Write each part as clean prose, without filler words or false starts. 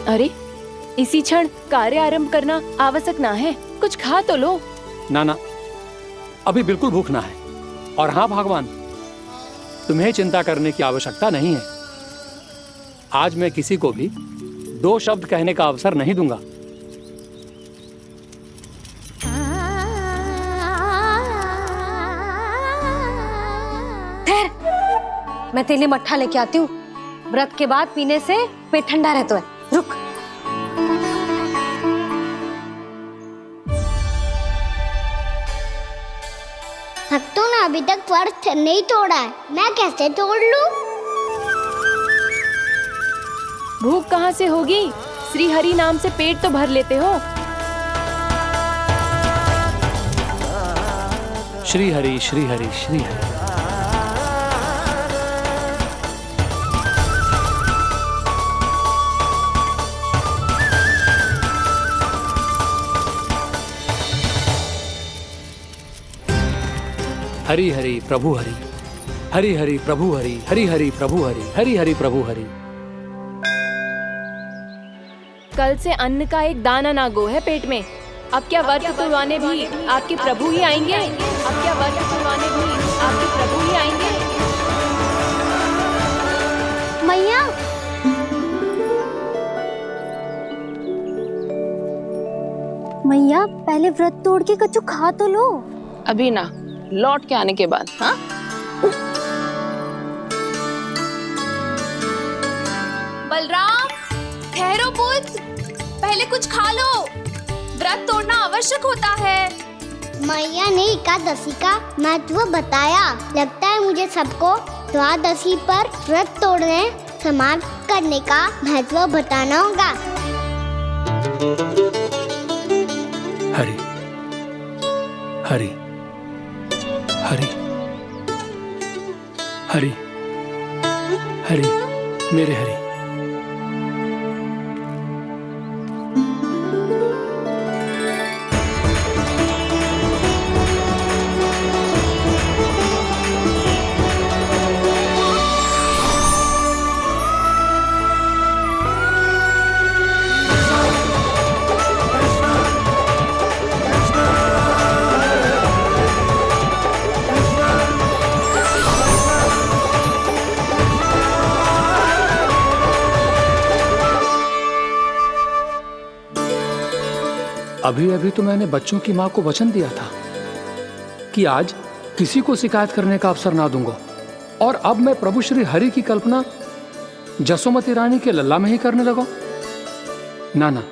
अरे, इसी क्षण कार्य आरंभ करना आवश्यक ना है। कुछ खा तो लो। ना ना, अभी बिल्कुल भूख ना है। और हाँ भगवान, तुम्हें चिंता करने की आवश्यकता नहीं है। आज मैं किसी को भी 2 शब्द कहने का अवसर नहीं दूंगा। ठहर, मैं तेरे लिए मट्ठा लेके आती हूँ। व्रत के बाद पीने से पेट ठंडा रहता है। रुक। भक्तों ने अभी तक व्रत नहीं तोड़ा है, मैं कैसे तोड़ लूं? भूख कहाँ से होगी? श्री हरि नाम से पेट तो भर लेते हो। श्री हरि श्री हरि श्री हरि। हरि हरि प्रभु हरि, हरि हरि प्रभु हरि, हरि हरि प्रभु हरि, हरि हरि प्रभु हरि। कल से अन्न का एक दाना ना गो है पेट में। अब क्या व्रत तुड़वाने भी आपके प्रभु ही आएंगे? अब क्या व्रत तुड़वाने भी आपके प्रभु ही आएंगे? मैया, मैया पहले व्रत तोड़ के कच्चू खा तो लो। अभी ना, लौट के आने के बाद। हाँ, बलराम, ठहरो पुत्र, पहले कुछ खा लो। व्रत तोड़ना आवश्यक होता है। मैया ने एकादशी का महत्व बताया। लगता है मुझे सबको द्वादशी पर व्रत तोड़ने समाप्त करने का महत्व बताना होगा। हरि हरि हरि हरि हरि, मेरे हरि। अभी अभी तो मैंने बच्चों की माँ को वचन दिया था कि आज किसी को शिकायत करने का अवसर ना दूंगा, और अब मैं प्रभु श्री हरि की कल्पना जसोमती रानी के लल्ला में ही करने लगा। ना ना,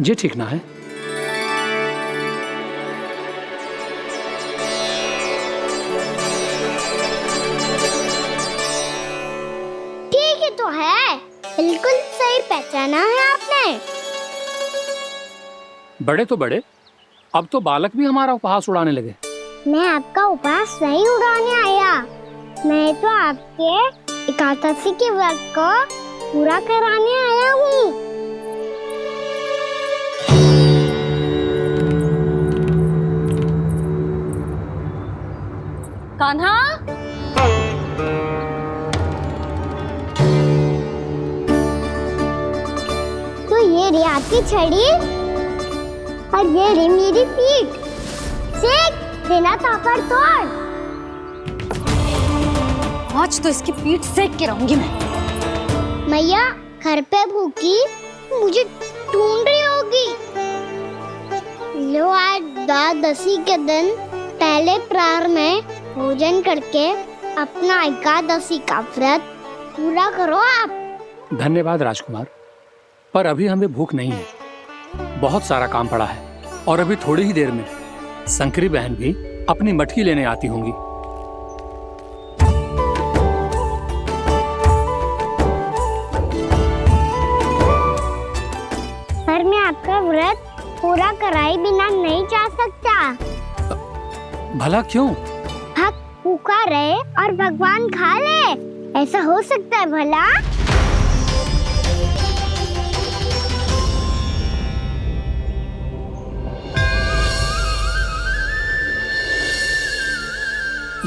ये ठीक ना है। ठीक ही तो है, बिल्कुल सही पहचाना है आपने। बड़े तो बड़े, अब तो बालक भी हमारा उपहास उड़ाने लगे। मैं आपका उपहास नहीं उड़ाने आया, मैं तो आपके एकादशी के व्रत को पूरा कराने आया हूँ। कान्हा, तो ये रे आपकी छड़ी और ये रे मेरी पीठ। सेक बिना तापर तोड़। आज तो इसकी पीठ सेक के रहूंगी मैं। मैया घर पे भूखी मुझे ढूंढ रही होगी। लो, आज द्वादशी के दिन पहले प्रहर में भोजन करके अपना एकादशी का व्रत पूरा करो आप। धन्यवाद राजकुमार, पर अभी हमें भूख नहीं है। बहुत सारा काम पड़ा है, और अभी थोड़ी ही देर में शंकरी बहन भी अपनी मटकी लेने आती होंगी। पर मैं आपका व्रत पूरा कराए बिना नहीं जा सकता। भला क्यों? भक्त भूखा रहे और भगवान खा ले, ऐसा हो सकता है भला?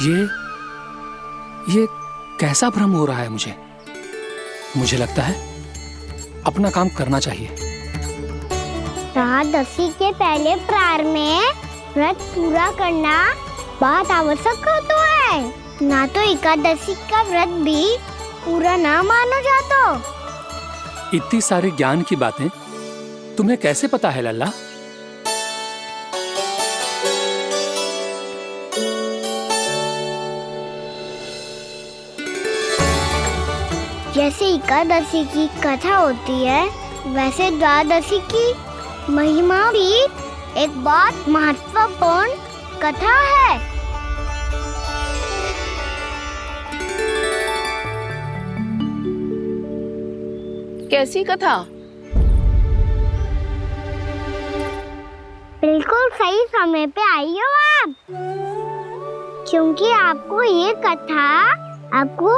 ये कैसा भ्रम हो रहा है मुझे लगता है अपना काम करना चाहिए। एकादशी के पहले प्रार में व्रत पूरा करना बहुत आवश्यक होता है, ना तो एकादशी का व्रत भी पूरा ना मानो जातो। इतनी सारी ज्ञान की बातें तुम्हें कैसे पता है लल्ला? जैसे एकादशी की कथा होती है, वैसे द्वादशी की महिमा भी एक बहुत महत्वपूर्ण कथा है। कैसी कथा? बिल्कुल सही समय पे आई हो आप, क्योंकि आपको ये कथा आपको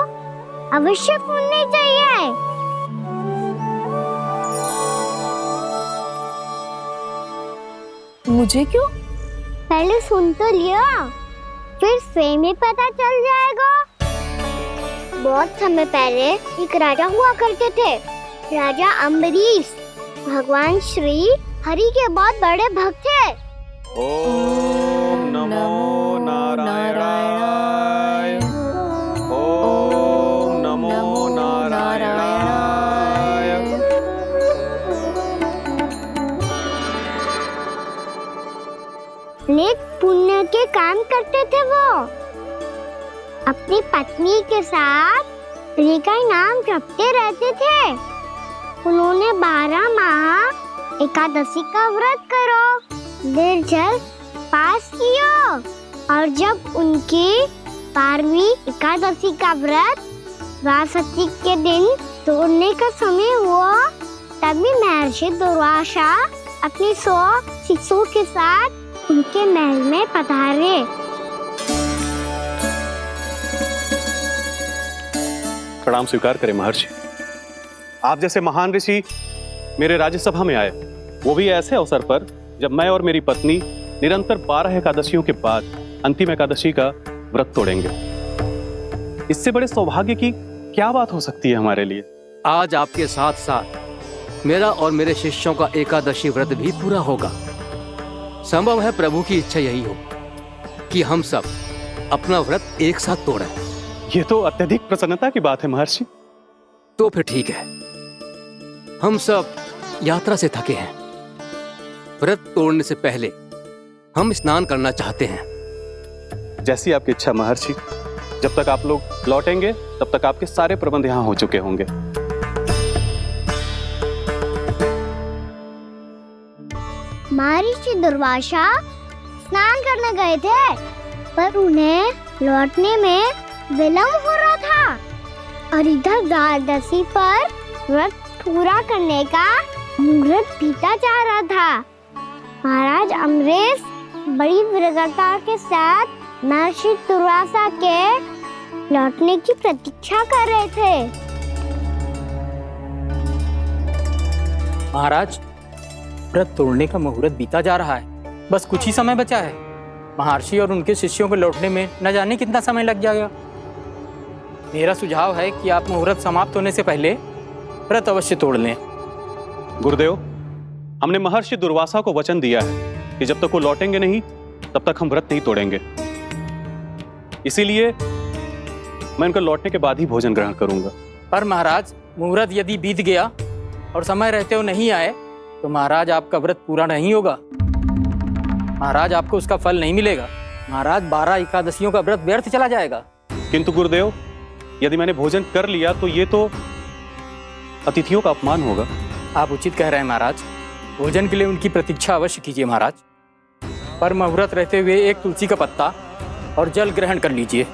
अवश्य सुननी चाहिए। मुझे क्यों? पहले सुन तो लियो, फिर स्वयं ही पता चल जाएगा। बहुत समय पहले एक राजा हुआ करते थे, राजा अम्बरीश। भगवान श्री हरि के बहुत बड़े भक्त थे। ओम नमो नारायणाय। ओम नमो नारायणाय। नेक पुण्य के काम करते थे वो। अपनी पत्नी के साथ हरि का नाम जपते रहते थे। उन्होंने 12 माह एकादशी का व्रत करो निर्जल पास किया, और जब उनकी 12वीं एकादशी का व्रत द्वादशी के दिन तोड़ने का समय हुआ, तभी महर्षि दुर्वासा अपनी 100 शिष्यों के साथ उनके महल में पधारे। प्रणाम स्वीकार करें महर्षि। आप जैसे महान ऋषि मेरे राज्यसभा में आए, वो भी ऐसे अवसर पर जब मैं और मेरी पत्नी निरंतर 12 एकादशियों के बाद अंतिम एकादशी का व्रत तोड़ेंगे। इससे बड़े सौभाग्य की क्या बात हो सकती है हमारे लिए। आज आपके साथ साथ मेरा और मेरे शिष्यों का एकादशी व्रत भी पूरा होगा। संभव है प्रभु की इच्छा यही हो कि हम सब अपना व्रत एक साथ तोड़ें। ये तो अत्यधिक प्रसन्नता की बात है महर्षि। तो फिर ठीक है, हम सब यात्रा से थके हैं। व्रत तोड़ने से पहले हम स्नान करना चाहते हैं। जैसी आपकी इच्छा महर्षि। जब तक आप लोग लौटेंगे तब तक आपके सारे प्रबंध यहाँ हो चुके होंगे। महर्षि दुर्वासा स्नान करने गए थे, पर उन्हें लौटने में विलंब हो रहा था, और इधर द्वादशी पर व्रत पूरा करने का मुहूर्त बीता जा रहा था। महाराज अम्बरीश बड़ी विरक्ता के साथ महर्षि दुर्वासा के लौटने की प्रतीक्षा कर रहे थे। महाराज, व्रत तोड़ने का मुहूर्त बीता जा रहा है। बस कुछ ही समय बचा है। महर्षि और उनके शिष्यों को लौटने में न जाने कितना समय लग जाएगा। मेरा सुझाव है कि आप मुहूर्त समाप्त होने से पहले व्रत अवश्य तोड़ लें। गुरुदेव, हमने महर्षि दुर्वासा को वचन दिया है कि जब तक वो लौटेंगे नहीं तब तक हम व्रत नहीं तोड़ेंगे। इसीलिए मैं उनका लौटने के बाद ही भोजन ग्रहण करूंगा। पर महाराज, मुहूर्त यदि बीत गया और समय रहते हो नहीं आए तो महाराज आपका व्रत पूरा नहीं होगा। महाराज, आपको उसका फल नहीं मिलेगा। महाराज, 12 एकादशियों का व्रत व्यर्थ चला जाएगा। किंतु गुरुदेव, यदि मैंने भोजन कर लिया तो ये तो अतिथियों का अपमान होगा। आप उचित कह रहे हैं महाराज। भोजन के लिए उनकी प्रतीक्षा अवश्य कीजिए महाराज। पर मुहूर्त रहते हुए एक तुलसी का पत्ता और जल ग्रहण कर लीजिए।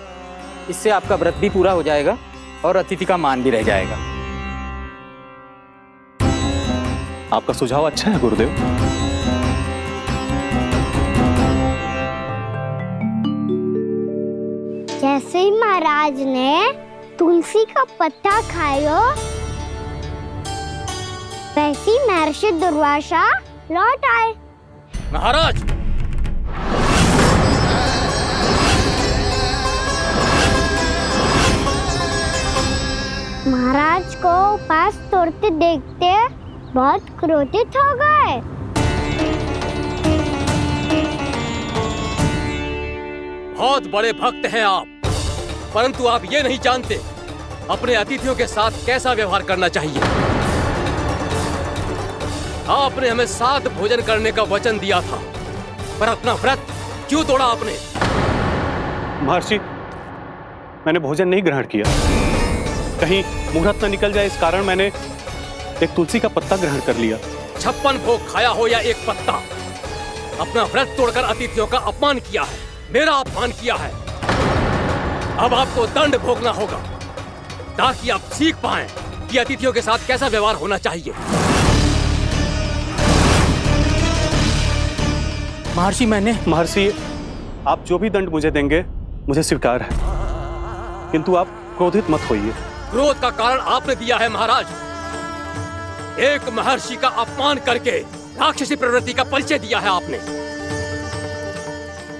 इससे आपका व्रत भी पूरा हो जाएगा और अतिथि का मान भी रह जाएगा। आपका सुझाव अच्छा है गुरुदेव। जैसे ही महाराज ने तुलसी का पत्ता खाया, वैसे ही महर्षि दुर्वासा लौट आए। महाराज, महाराज को उपास तोड़ते देखते बहुत क्रोधित हो गए। बहुत बड़े भक्त हैं आप, परंतु आप ये नहीं जानते अपने अतिथियों के साथ कैसा व्यवहार करना चाहिए। आपने हमें साथ भोजन करने का वचन दिया था, पर अपना व्रत क्यों तोड़ा आपने? महर्षि, मैंने भोजन नहीं ग्रहण किया। कहीं मुहूर्त न निकल जाए इस कारण मैंने एक तुलसी का पत्ता ग्रहण कर लिया। 56 भोग खाया हो या एक पत्ता, अपना व्रत तोड़कर अतिथियों का अपमान किया है, मेरा अपमान किया है। अब आपको दंड भोगना होगा ताकि आप सीख पाएं कि अतिथियों के साथ कैसा व्यवहार होना चाहिए। महर्षि, आप जो भी दंड मुझे देंगे मुझे स्वीकार है, किंतु आप क्रोधित मत होइए। क्रोध का कारण आपने दिया है महाराज। एक महर्षि का अपमान करके राक्षसी प्रवृत्ति का परिचय दिया है आपने,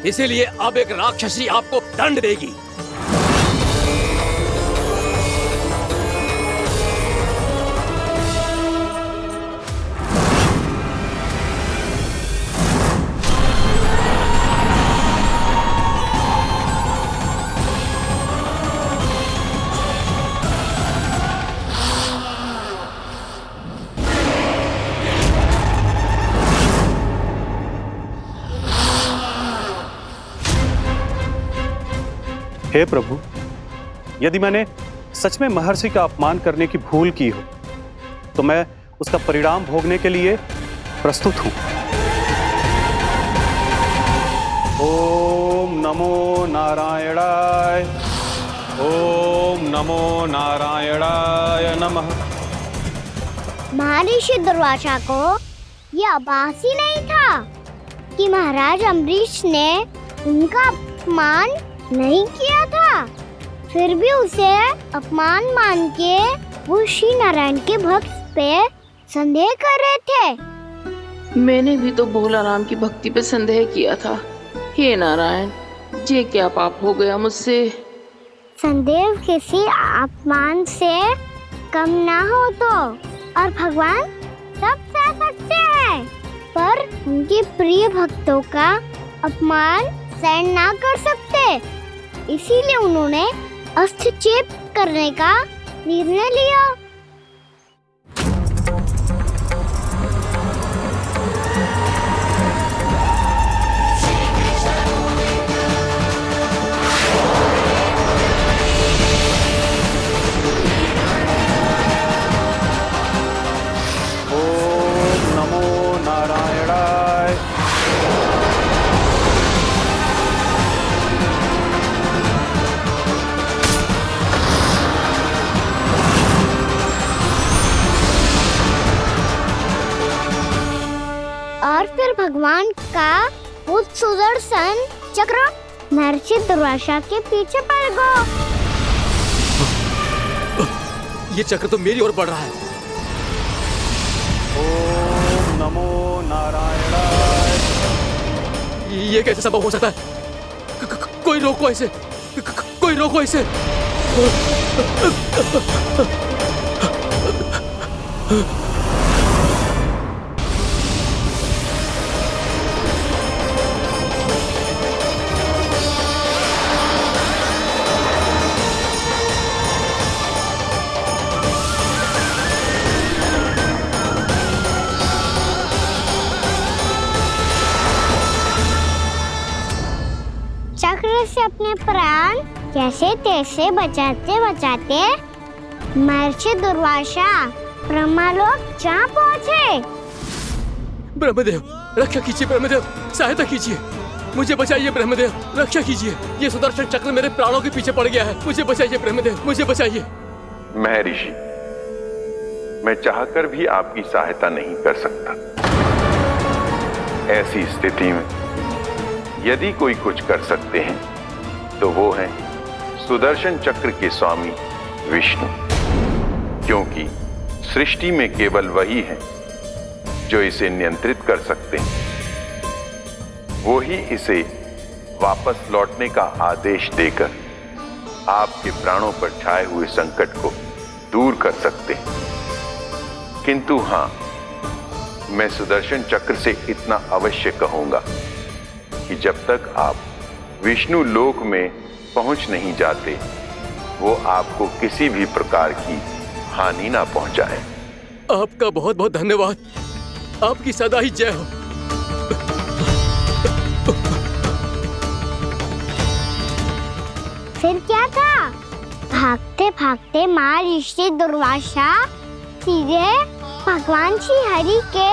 इसीलिए अब एक राक्षसी आपको दंड देगी। हे प्रभु, यदि मैंने सच में महर्षि का अपमान करने की भूल की हो तो मैं उसका परिणाम भोगने के लिए प्रस्तुत हूं। ओम नमो नारायणाय, ओम नमो नारायणाय नमः। महर्षि दुर्वासा को यह आभास ही नहीं था कि महाराज अम्बरीश ने उनका अपमान नहीं किया था, फिर भी उसे अपमान मान के वो श्री नारायण के भक्त पे संदेह कर रहे थे। मैंने भी तो भोला राम की भक्ति पे संदेह किया था। हे नारायण, ये क्या पाप हो गया मुझसे? संदेह किसी अपमान से कम ना हो तो, और भगवान सब सह सकते हैं, पर उनके प्रिय भक्तों का अपमान सहन ना कर सकते, इसीलिए उन्होंने हस्तक्षेप करने का निर्णय लिया। ओम नमो नारायणाय। और फिर भगवान का वो सुदर्शन चक्र महर्षि दुर्वासा के पीछे पड़ गया। ये चक्र तो मेरी ओर बढ़ रहा है। ओम नमो नारायणाय। ये कैसे संभव हो सकता है? कोई रोको इसे, कोई रोको इसे। चक्र से अपने प्राण जैसे तैसे बचाते बचाते महर्षि दुर्वासा ब्रह्मलोक जा पहुँचे। ब्रह्मदेव, रक्षा कीजिए ब्रह्मदेव, सहायता कीजिए, मुझे बचाइए ब्रह्मदेव, रक्षा कीजिए। ये सुदर्शन चक्र मेरे प्राणों के पीछे पड़ गया है, मुझे बचाइए ब्रह्मदेव, मुझे बचाइए। महर्षि, मैं चाहकर भी आपकी सहायता नहीं कर सकता। ऐसी स्थिति में यदि कोई कुछ कर सकते हैं तो वो है सुदर्शन चक्र के स्वामी विष्णु, क्योंकि सृष्टि में केवल वही है जो इसे नियंत्रित कर सकते हैं। वो ही इसे वापस लौटने का आदेश देकर आपके प्राणों पर छाए हुए संकट को दूर कर सकते, किंतु हां, मैं सुदर्शन चक्र से इतना अवश्य कहूंगा कि जब तक आप विष्णु लोक में पहुंच नहीं जाते, वो आपको किसी भी प्रकार की हानि ना पहुंचाए। आपका बहुत बहुत धन्यवाद। आपकी सदा ही जय हो। फिर क्या था? भागते भागते महर्षि दुर्वासा सीधे भगवान श्री हरि के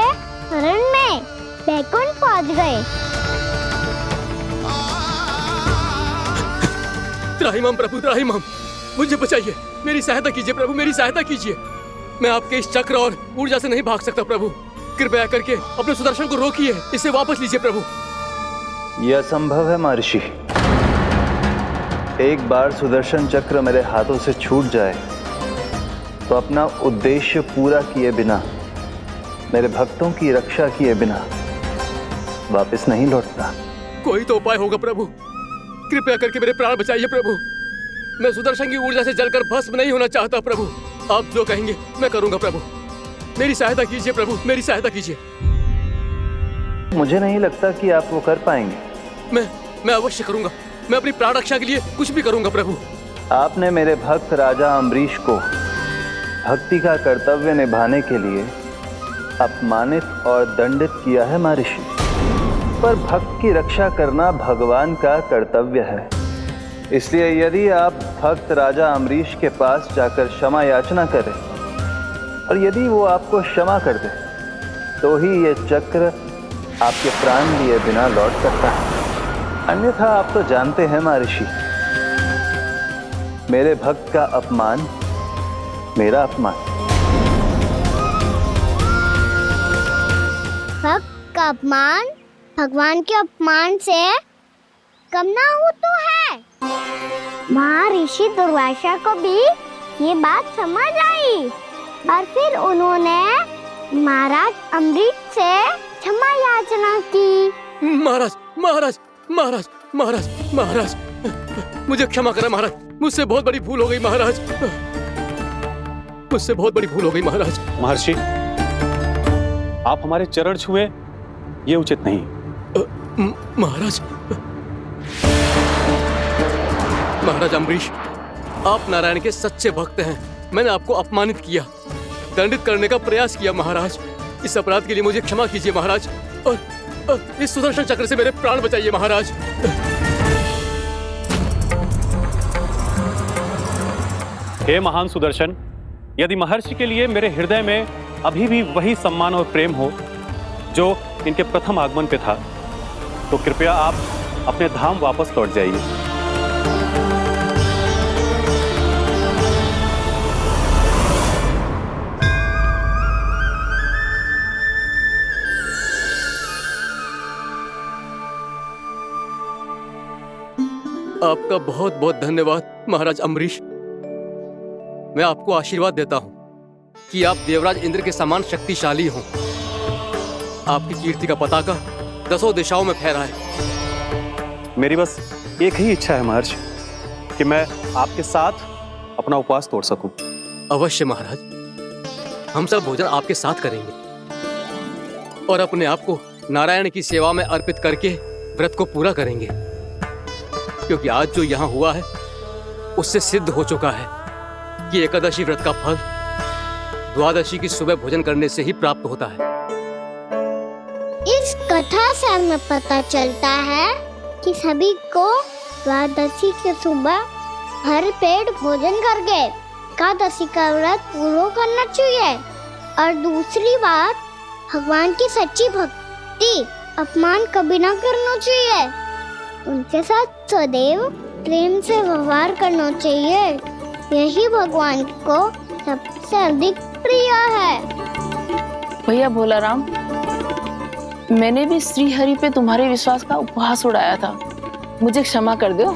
शरण में बैकुंठ पहुंच गए। त्राहिमाम प्रभु, त्राहिमाम, मुझे बचाइए, मेरी सहायता कीजिए प्रभु, मेरी सहायता कीजिए। मैं आपके इस चक्र और ऊर्जा से नहीं भाग सकता प्रभु। कृपया करके अपने सुदर्शन को रोकिए, इसे वापस लीजिए प्रभु। यह असंभव है महर्षि। एक बार सुदर्शन चक्र मेरे हाथों से छूट जाए तो अपना उद्देश्य पूरा किए बिना, मेरे भक्तों की रक्षा किए बिना वापस नहीं लौटता। कोई तो उपाय होगा प्रभु, कृपया करके मेरे प्राण बचाइए प्रभु। मैं सुदर्शन की ऊर्जा से जलकर भस्म नहीं होना चाहता प्रभु। आप जो कहेंगे मैं करूंगा प्रभु। मेरी सहायता कीजिए प्रभु, मेरी सहायता कीजिए। मुझे नहीं लगता कि आप वो कर पाएंगे। मैं अवश्य करूंगा। मैं अपनी प्राण रक्षा के लिए कुछ भी करूंगा प्रभु। आपने मेरे भक्त राजा अम्बरीश को भक्ति का कर्तव्य निभाने के लिए अपमानित और दंडित किया है महर्षि, पर भक्त की रक्षा करना भगवान का कर्तव्य है। इसलिए यदि आप भक्त राजा अम्बरीश के पास जाकर क्षमा याचना करें और यदि वो आपको क्षमा कर दे, तो ही ये चक्र आपके प्राण लिए बिना लौट सकता है। अन्यथा आप तो जानते हैं महर्षि, मेरे भक्त का अपमान मेरा अपमान। भक्त का अपमान भगवान के अपमान से कम ना हो तो है। महर्षि दुर्वासा को भी ये बात समझ आई और फिर उन्होंने महाराज अम्बरीश से क्षमा याचना की। महाराज महाराज महाराज महाराज महाराज, मुझे क्षमा करें महाराज, मुझसे बहुत बड़ी भूल हो गई महाराज, मुझसे बहुत बड़ी भूल हो गई महाराज। महर्षि, आप हमारे चरण छुए ये उचित नहीं। महाराज, महाराज अम्बरीश, आप नारायण के सच्चे भक्त हैं। मैंने आपको अपमानित किया, दंडित करने का प्रयास किया महाराज। इस अपराध के लिए मुझे क्षमा कीजिए महाराज, और इस सुदर्शन चक्र से मेरे प्राण बचाइए महाराज। हे महान सुदर्शन, यदि महर्षि के लिए मेरे हृदय में अभी भी वही सम्मान और प्रेम हो जो इनके प्रथम आगमन पे था, तो कृपया आप अपने धाम वापस लौट जाइए। आपका बहुत बहुत धन्यवाद महाराज अम्बरीश। मैं आपको आशीर्वाद देता हूं कि आप देवराज इंद्र के समान शक्तिशाली हों। आपकी कीर्ति का पताका 10 दिशाओं में फहराए। मेरी बस एक ही इच्छा है महर्षि, कि मैं आपके साथ अपना उपवास तोड़ सकूं। अवश्य महाराज, हम सब भोजन आपके साथ करेंगे और अपने आप को नारायण की सेवा में अर्पित करके व्रत को पूरा करेंगे, क्योंकि आज जो यहाँ हुआ है उससे सिद्ध हो चुका है कि एकादशी व्रत का फल द्वादशी की सुबह भोजन करने से ही प्राप्त होता है। इस कथा से हमें पता चलता है कि सभी को द्वादशी के सुबह भर पेट भोजन करके एकादशी का व्रत पूरा करना चाहिए। और दूसरी बात, भगवान की सच्ची भक्ति अपमान कभी ना करना चाहिए। उनके साथ सदैव प्रेम से व्यवहार करना चाहिए। यही भगवान को सबसे अधिक प्रिय है। भैया भोलाराम, मैंने भी श्री हरि पे तुम्हारे विश्वास का उपहास उड़ाया था, मुझे क्षमा कर दो।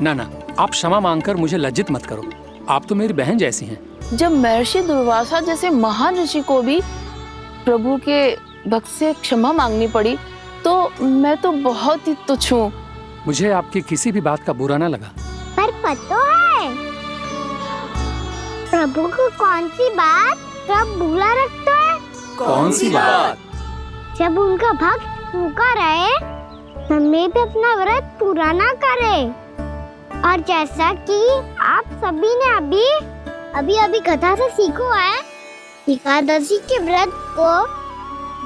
ना ना, आप क्षमा मांगकर मुझे लज्जित मत करो। आप तो मेरी बहन जैसी हैं। जब महर्षि दुर्वासा जैसे महान ऋषि को भी प्रभु के भक्त से क्षमा मांगनी पड़ी, तो मैं तो बहुत ही तुच्छ हूँ। मुझे आपकी किसी भी बात का बुरा ना लगा। पर पता है, प्रभु को कौन सी बात सब भूला रखता है? कौन सी बात? जब उनका भक्त भूखा रहे, हमें भी अपना व्रत पूरा ना करे। और जैसा कि आप सभी ने अभी कथा से सीखो है, एकादशी के व्रत को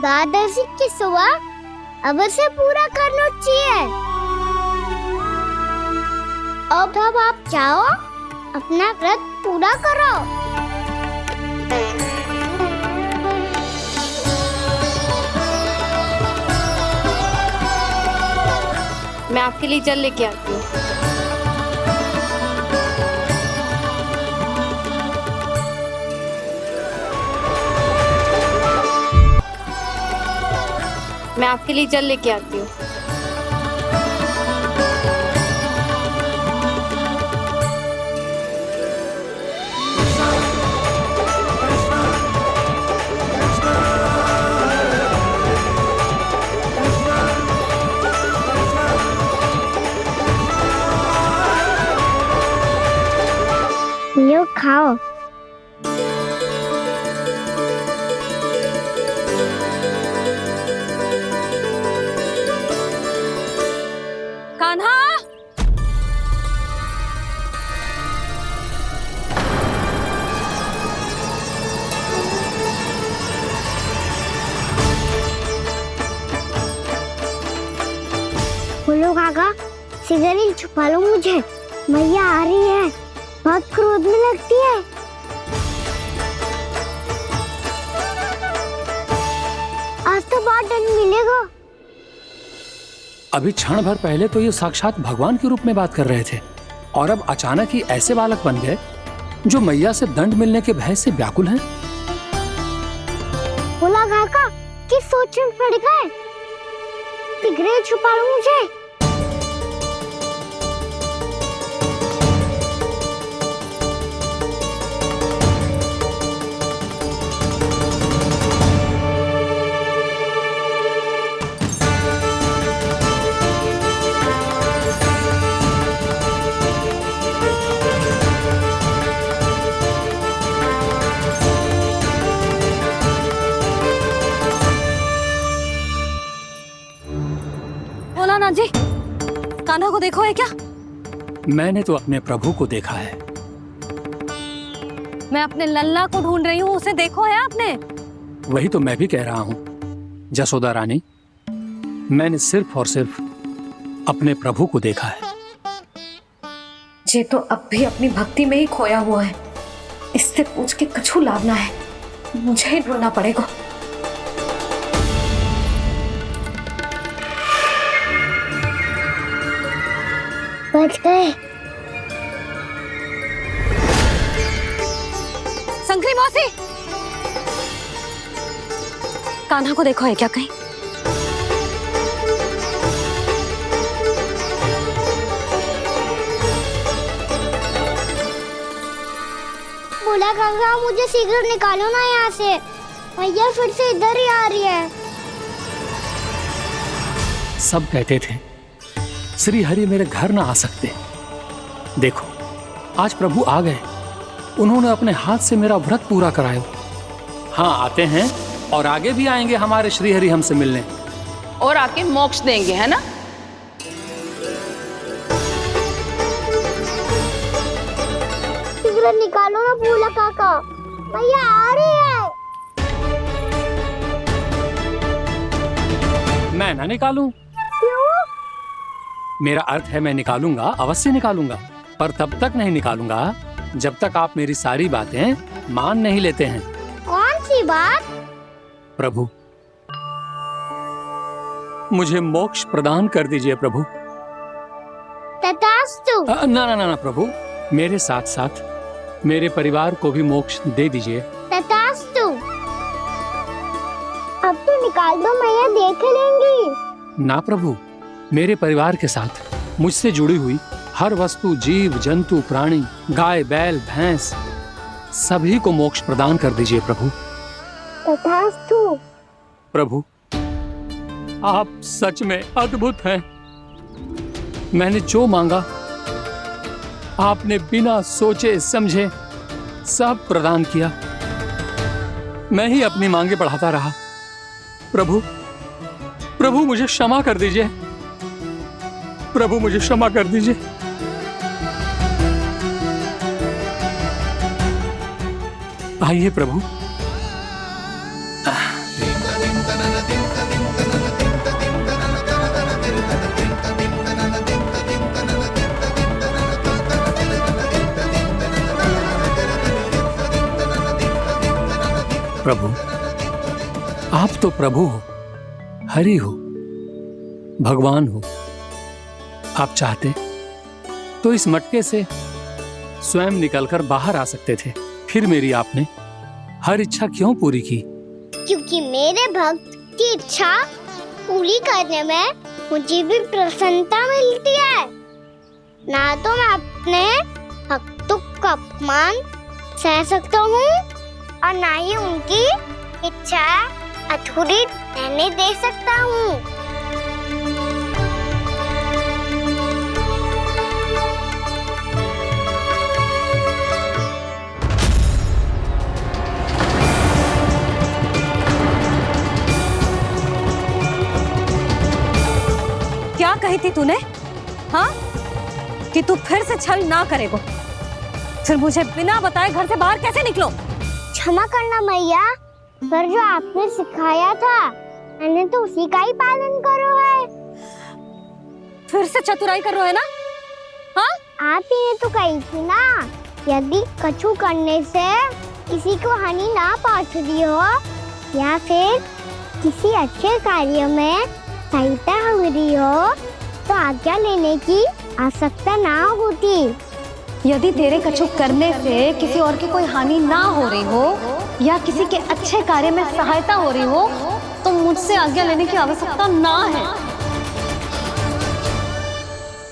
द्वादशी की सुबह अवश्य पूरा करना चाहिए। अब आप जाओ, अपना व्रत पूरा करो। मैं आपके लिए जल लेके आती हूँ। मैं आपके लिए जल लेके आती हूँ। लो खाओ। कान्हा, बोलो काका, सिगरेट छुपा लो मुझे, मैया आ रही है, बहुत क्रोध में लगती है। आज तो बहुत दंड मिलेगा। अभी क्षण भर पहले तो ये साक्षात भगवान के रूप में बात कर रहे थे, और अब अचानक ही ऐसे बालक बन गए जो मैया से दंड मिलने के भय से व्याकुल हैं। बोला काका, किस सोच में पड़ गए? सिगरेट छुपा लो मुझे। बोला जी, कान्हा को देखो है क्या? मैंने तो अपने प्रभु को देखा है। मैं अपने लल्ला को ढूंढ रही हूँ, उसे देखो है आपने? वही तो मैं भी कह रहा हूँ जसोदा रानी, मैंने सिर्फ और सिर्फ अपने प्रभु को देखा है। ये तो अब भी अपनी भक्ति में ही खोया हुआ है, इससे पूछ के कछु लाभ ना है, मुझे ही ढूंढना पड़ेगा। बच गए। शंकरी मौसी, कान्हा को देखो है क्या कहीं? बोला गंगा, मुझे सिगरेट निकालो ना यहाँ से, भैया फिर से इधर ही आ रही है। सब कहते थे श्री हरि मेरे घर ना आ सकते, देखो आज प्रभु आ गए, उन्होंने अपने हाथ से मेरा व्रत पूरा कराया। हाँ, आते हैं और आगे भी आएंगे हमारे श्री हरि हमसे मिलने, और आके मोक्ष देंगे, है ना? सिगरेट निकालो ना भोला काका, भैया आ रही है। मैं ना निकालूं? क्यों? मेरा अर्थ है मैं निकालूंगा, अवश्य निकालूंगा, पर तब तक नहीं निकालूंगा जब तक आप मेरी सारी बातें मान नहीं लेते हैं। कौन सी बात? प्रभु, मुझे मोक्ष प्रदान कर दीजिए प्रभु। तथास्तु। ना ना ना ना प्रभु, मेरे साथ साथ मेरे परिवार को भी मोक्ष दे दीजिए। तथास्तु। अब तो निकाल दो, मैया देख लेंगी। ना प्रभु, मेरे परिवार के साथ मुझसे जुड़ी हुई हर वस्तु, जीव जंतु, प्राणी, गाय बैल भैंस, सभी को मोक्ष प्रदान कर दीजिए प्रभु। तथास्तु। प्रभु, आप सच में अद्भुत हैं। मैंने जो मांगा आपने बिना सोचे समझे सब प्रदान किया। मैं ही अपनी मांगे बढ़ाता रहा। प्रभु, प्रभु मुझे क्षमा कर दीजिए। प्रभु मुझे क्षमा कर दीजिए। आइए प्रभु। प्रभु, आप तो प्रभु हो, हरि हो, भगवान हो। आप चाहते तो इस मटके से स्वयं निकलकर बाहर आ सकते थे, फिर मेरी आपने हर इच्छा क्यों पूरी की? क्योंकि मेरे भक्त की इच्छा पूरी करने में मुझे भी प्रसन्नता मिलती है। ना तो मैं अपने भक्तों का अपमान सह सकता हूँ और ना ही उनकी इच्छा अधूरी रहने दे सकता हूँ। क्या कही थी तूने? हाँ, कि तू फिर से छल ना करेगा। फिर मुझे बिना बताए घर से बाहर कैसे निकलो? क्षमा करना मैया, पर जो आपने सिखाया था मैंने तो उसी का ही पालन करो है। फिर से चतुराई कर रहे हो है ना? हाँ, आप ही ने तो कही थी ना, यदि कछु करने से किसी को हानि ना पहुंचती हो या फिर किसी अच्छे कार्य में सहायता हो रही हो तो आज्ञा लेने की आवश्यकता ना होती। यदि तेरे कछु करने से किसी और की कोई हानि ना हो रही हो या किसी के अच्छे कार्य में सहायता हो रही हो तो मुझसे आज्ञा लेने की आवश्यकता ना है।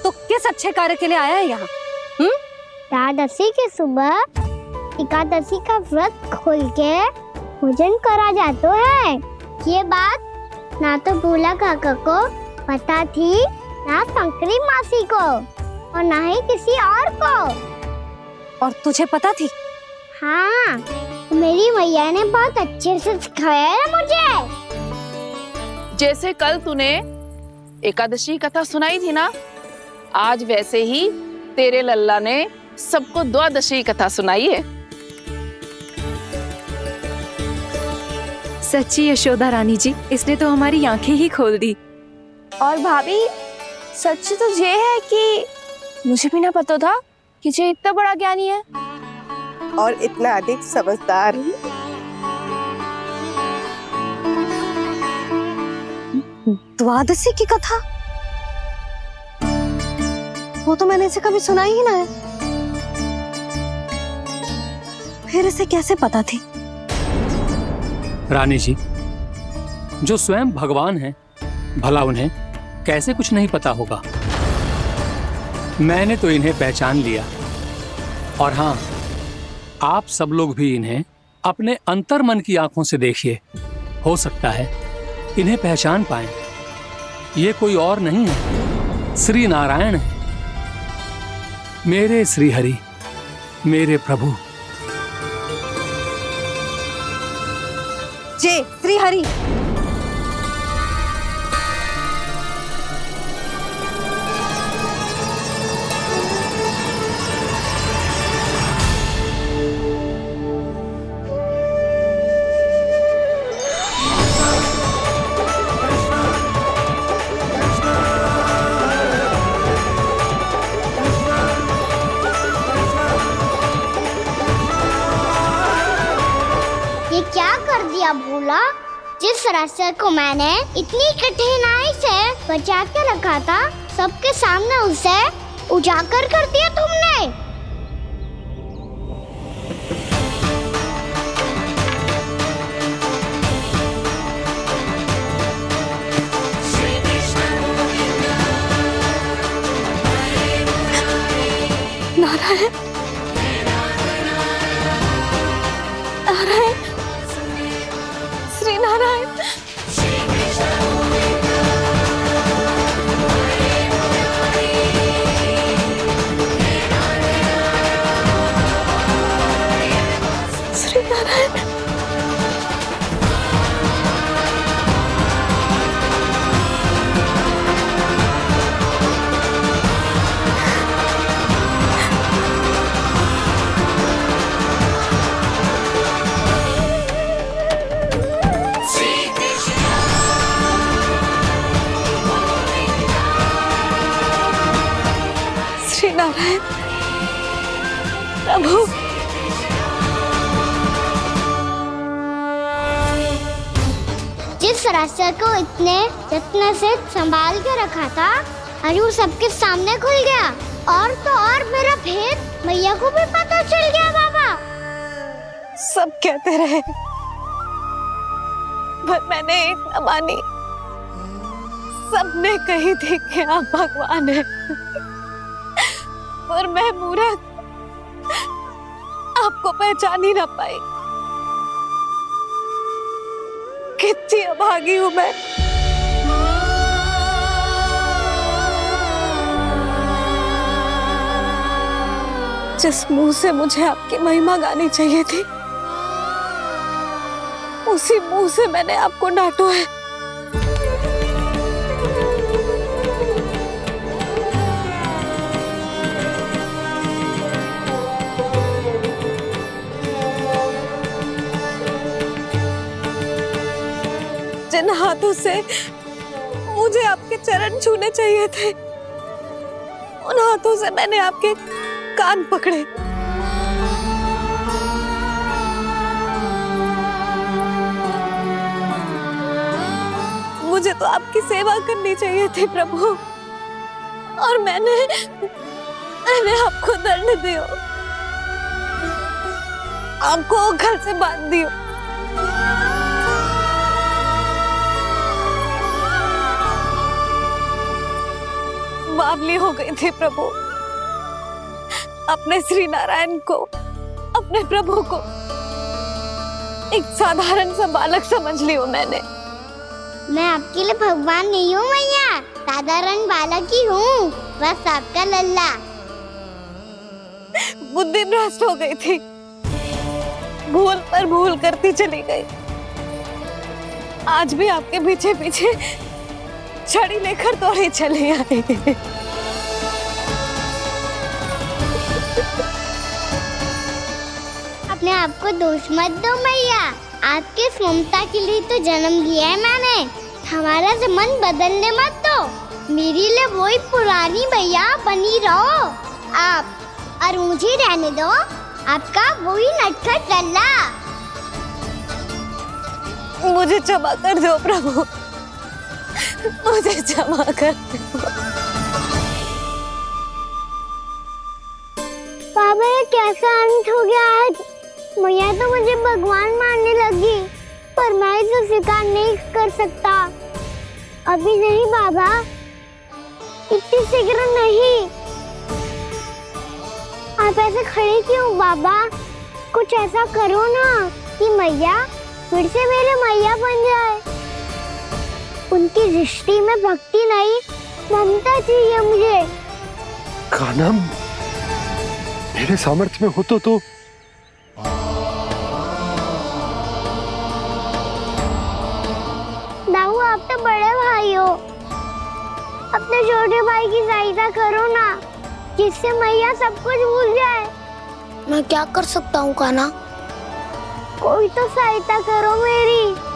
तो किस अच्छे कार्य के लिए आया है यहाँ? एकादशी की सुबह एकादशी का व्रत खोल के भोजन करा जाता है। ये बात ना तो भोला काका को पता थी, ना शंकरी मासी को और ना ही किसी और को। और तुझे पता थी? हाँ, मेरी मैया ने बहुत अच्छे से सिखाया है मुझे। जैसे कल तूने एकादशी कथा सुनाई थी ना, आज वैसे ही तेरे लल्ला ने सबको द्वादशी कथा सुनाई है। सच्ची यशोदा रानी जी, इसने तो हमारी आंखें ही खोल दी। और भाभी, सच तो ये है कि मुझे भी ना पता था कि ये इतना बड़ा ज्ञानी है और इतना अधिक समझदार। द्वादशी की कथा? वो तो मैंने इसे कभी सुना ही ना है। फिर इसे कैसे पता थी? रानी जी, जो स्वयं भगवान हैं, भला उन्हें कैसे कुछ नहीं पता होगा? मैंने तो इन्हें पहचान लिया। और हाँ, आप सब लोग भी इन्हें अपने अंतर मन की आंखों से देखिए, हो सकता है इन्हें पहचान पाएं। ये कोई और नहीं है, श्री नारायण है, मेरे श्री हरि, मेरे प्रभु। जय श्री हरि। ये क्या कर दिया भोला? जिस रास्ते को मैंने इतनी कठिनाई से बचा के रखा था, सबके सामने उसे उजागर कर दिया तुमने। नारायण, नारायण, श्री नारायण। श्री नारायण प्रभु। जिस रास्ते को इतने यत्न से संभाल के रखा था, आज वो सबके सामने खुल गया। और तो और मेरा भेद मैया को भी पता चल गया। बाबा सब कहते रहे पर मैंने एक न मानी। सबने कही थी कि आप भगवान हैं, पर मैं मूर्ख आपको पहचान ही ना पाई। कितनी अभागी हूं मैं। जिस मुंह से मुझे आपकी महिमा गानी चाहिए थी, उसी मुंह से मैंने आपको डांटा है। जिन हाथों से मुझे आपके चरण छूने चाहिए थे, उन हाथों से मैंने आपके कान पकड़े। मुझे तो आपकी सेवा करनी चाहिए थी प्रभु, और मैंने आपको दंड दियो, आपको घर से बांध दियो। बावली हो गई थी प्रभु। अपने श्री नारायण को, अपने प्रभु को एक साधारण सा बालक समझ लियो मैंने। मैं आपके लिए भगवान नहीं हूँ मैया, साधारण बालक ही हूँ, बस आपका लल्ला। बुद्धि भ्रष्ट हो गई थी, भूल पर भूल करती चली गई। आज भी आपके पीछे पीछे छड़ी लेकर दौड़ी चली आई। अपने आप को दोष मत दो मैया, आपके ममता के लिए तो जन्म लिया है मैंने। हमारा से मन बदलने मत दो। मेरे लिए वही पुरानी मैया बनी रहो आप, और मुझे रहने दो आपका वही नटखट लल्ला। मुझे क्षमा कर दो प्रभु, मुझे क्षमा कर दो। बाबा ये कैसा अंत हो गया आज? मैया तो मुझे भगवान मानने लगी, पर मैं इसे स्वीकार नहीं कर सकता। अभी नहीं बाबा, इतनी शीघ्र नहीं। आप ऐसे खड़े क्यों बाबा? कुछ ऐसा करो ना कि मैया फिर से मेरे मैया बन जाए। उनकी दृष्टि में भक्ति नहीं, ममता चाहिए मुझे। कान्हा, मेरे सामर्थ्य में हो तो दाऊ, आप तो बड़े भाई हो, अपने छोटे भाई की सहायता करो ना, जिससे मैया सब कुछ भूल जाए। मैं क्या कर सकता हूँ कान्हा? कोई तो सहायता करो मेरी।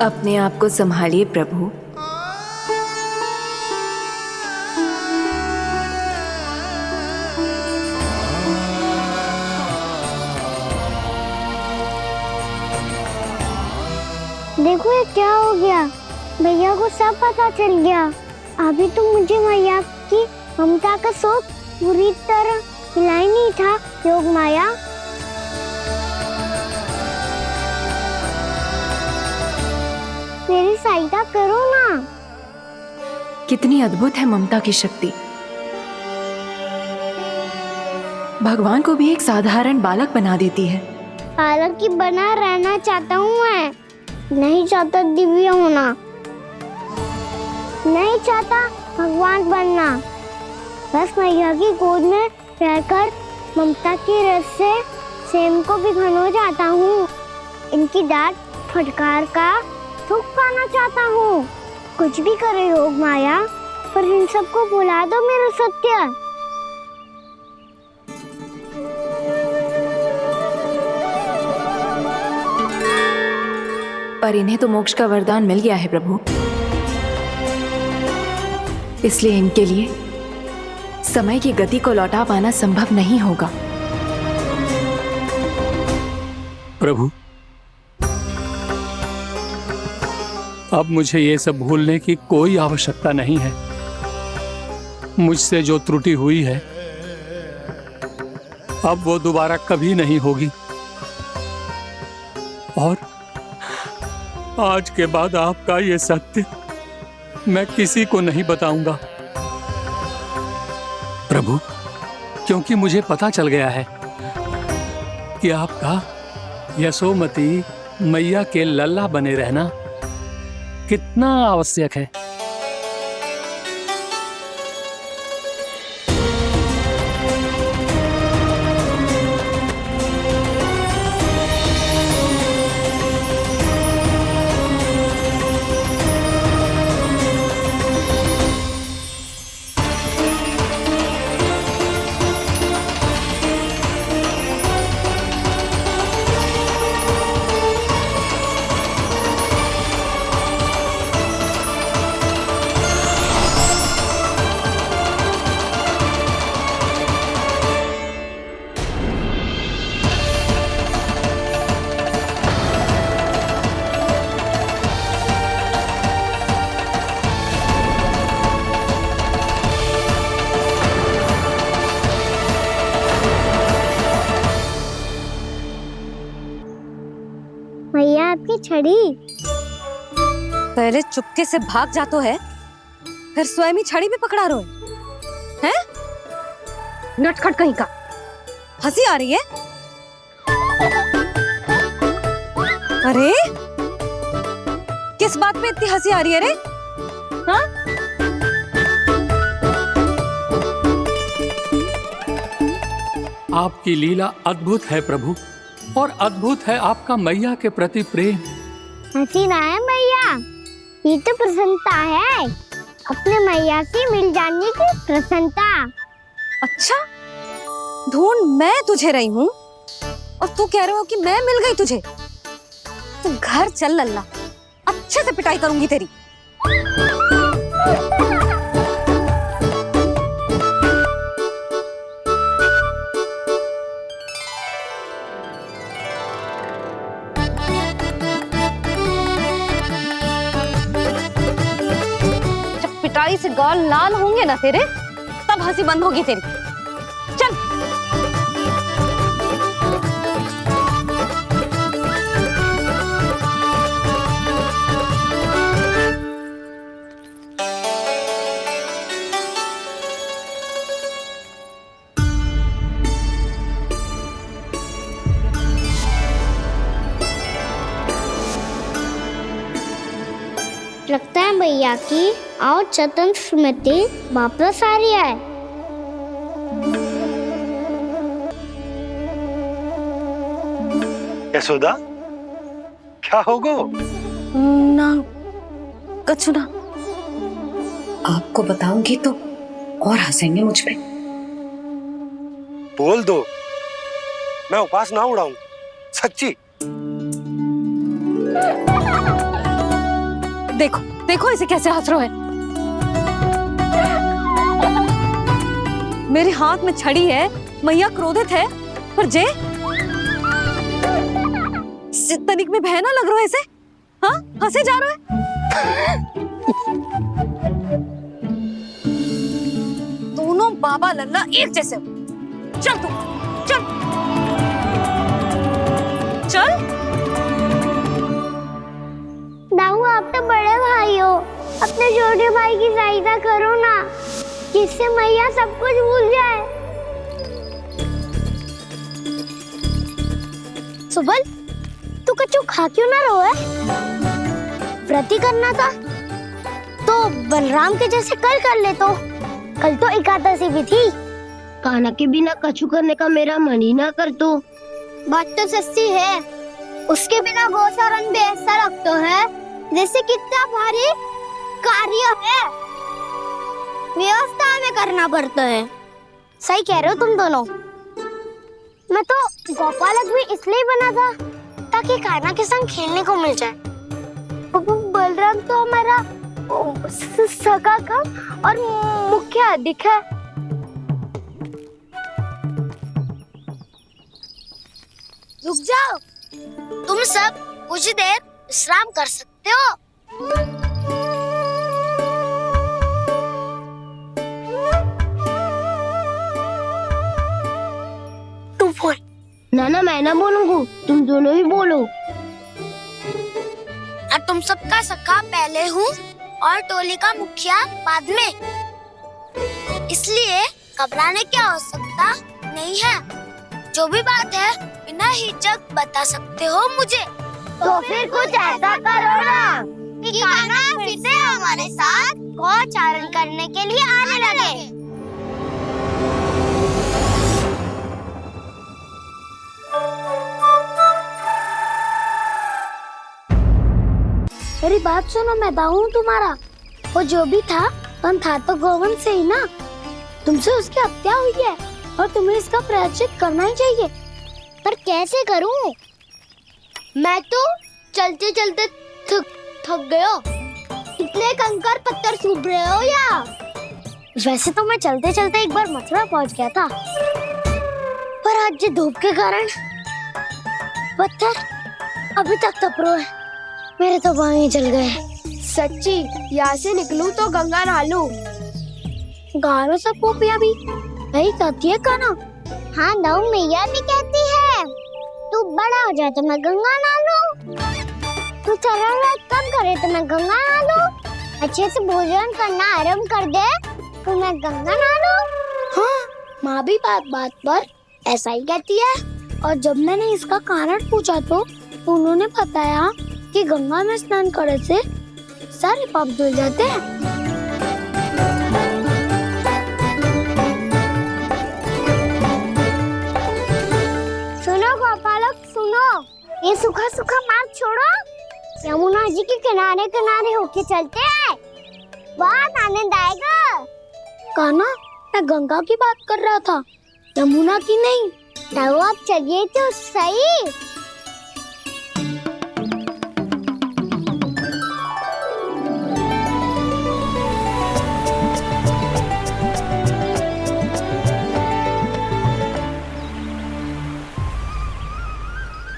अपने आप को संभालिए प्रभु। देखो ये क्या हो गया, भैया को सब पता चल गया। अभी तो मुझे मैया की ममता का शौक पूरी तरह मिला ही नहीं था। योग माया, मेरी सहायता करो ना। कितनी अद्भुत है ममता की शक्ति। भगवान को भी एक साधारण बालक बना देती है। बालक की बना रहना चाहता हूँ मैं, नहीं चाहता दिव्य होना, नहीं चाहता भगवान बनना। बस मैया की गोद में रहकर ममता की रस से सेम को भी घनो चाहता हूँ। इनकी डांट फटकार का सुख पाना चाहता हूँ। कुछ भी करे योग माया, पर इन सबको भुला दो मेरा सत्य। पर इन्हें तो मोक्ष का वरदान मिल गया है प्रभु, इसलिए इनके लिए समय की गति को लौटा पाना संभव नहीं होगा। प्रभु, अब मुझे ये सब भूलने की कोई आवश्यकता नहीं है। मुझसे जो त्रुटि हुई है अब वो दोबारा कभी नहीं होगी, और आज के बाद आपका ये सत्य मैं किसी को नहीं बताऊंगा प्रभु, क्योंकि मुझे पता चल गया है कि आपका यशोमती मैया के लल्ला बने रहना कितना आवश्यक है। मैया आपकी छड़ी। पहले चुपके से भाग जातो है, फिर स्वयं ही छड़ी भी पकड़ा रो है? नटखट कहीं का। हंसी आ रही है? अरे किस बात पे इतनी हंसी आ रही है रे? हाँ? आपकी लीला अद्भुत है प्रभु, और अद्भुत है आपका मैया के प्रति प्रेम। हंसी ना है मैया, ये तो प्रसन्नता है, अपने मैया से मिल जाने की प्रसन्नता। अच्छा, ढूंढ मैं तुझे रही हूँ और तू कह रहे हो कि मैं मिल गई तुझे। तू घर चल लल्ला, अच्छे से पिटाई करूंगी तेरी। जब पिटाई से गाल लाल होंगे ना तेरे, तब हंसी बंद होगी तेरी। चल। लगता है भैया की और चतन स्मृति वापस आ रही है। यशोदा, क्या होगो? ना कछु ना। आपको बताऊंगी तो और हंसेंगे मुझ पे। बोल दो, मैं उपास ना उड़ाऊं, सच्ची। देखो देखो इसे कैसे हंस रहा है। मेरे हाथ में छड़ी है, मैया क्रोधित है, पर जे तनिक में भय ना लग रहा है इसे? हाँ, हंसे जा रहा है। दोनों बाबा लल्ला एक जैसे हो। चल तू, चल चल। दाऊ, आप तो बड़े भाई हो, अपने छोटे भाई की सहायता करो ना, जिससे मैया सब कुछ भूल जाए। सुबल, तू कच्चू खा क्यों ना रहो है? व्रत ही करना था तो बलराम के जैसे कल कर ले। तो कल तो एकादशी भी थी। कान्हा के बिना कछु करने का मेरा मन ही ना कर। तो बात तो सच्ची है, उसके बिना गोचारण भी ऐसा लगता है जैसे कितना भारी कार्य है, व्यवस्था में करना पड़ता है। सही कह रहे हो तुम दोनों। मैं तो गोपालक भी इसलिए बना था ताकि कान्हा के संग खेलने को मिल जाए। बलराम तो हमारा सगा काम और मुख्य अधिक है। रुक जाओ, तुम सब कुछ देर विश्राम कर सकते हो। तू बोल। ना मैं ना बोलूंगा, तुम दोनों ही बोलो। और तुम सबका सखा पहले हूँ और टोली का मुखिया बाद में, इसलिए घबराने की आवश्यकता नहीं है। जो भी बात है बिना हिचक बता सकते हो मुझे। तो फिर कुछ ऐसा करो ना कि कान्हा फिर से हमारे साथ गोचारण करने के लिए आने लगे। मेरी बात सुनो, मैं दाऊ तुम्हारा। वो जो भी था तो गोवन से ही ना। तुमसे उसकी हत्या हुई है और तुम्हें इसका प्रायश्चित करना ही चाहिए। पर कैसे करूं? मैं तो चलते चलते थक गया। इतने कंकर पत्थर सूख रहे हो या? वैसे तो मैं चलते चलते एक बार मथुरा पहुंच गया था, पर आज ये धूप के कारण पत्थर अभी तक तप रहे हैं। मेरे तो पाँव ही जल गए। सच्ची, यहाँ से निकलूं तो गंगा नहा लूं। गारो सब पोपिया भी वही कहती है कान्हा। हाँ दाऊ मैया भी कहती है, तू बड़ा हो जाए तो मैं गंगा नहा लूं, तू चरण व्रत कब करे तो मैं गंगा नहा लूं, अच्छे से भोजन करना आरंभ कर दे तो मैं गंगा नहा लूं। हाँ, माँ भी बात बात पर ऐसा ही कहती है। और जब मैंने इसका कारण पूछा तो उन्होंने बताया कि गंगा में स्नान करने से सारे पाप धुल जाते हैं। सुनो गोपालक सुनो, ये सूखा सूखा मार्ग छोड़ो, यमुना जी के किनारे किनारे होके चलते हैं, बहुत आनंद आएगा। कान्हा, मैं गंगा की बात कर रहा था, यमुना की नहीं। तो आप चलिए तो सही।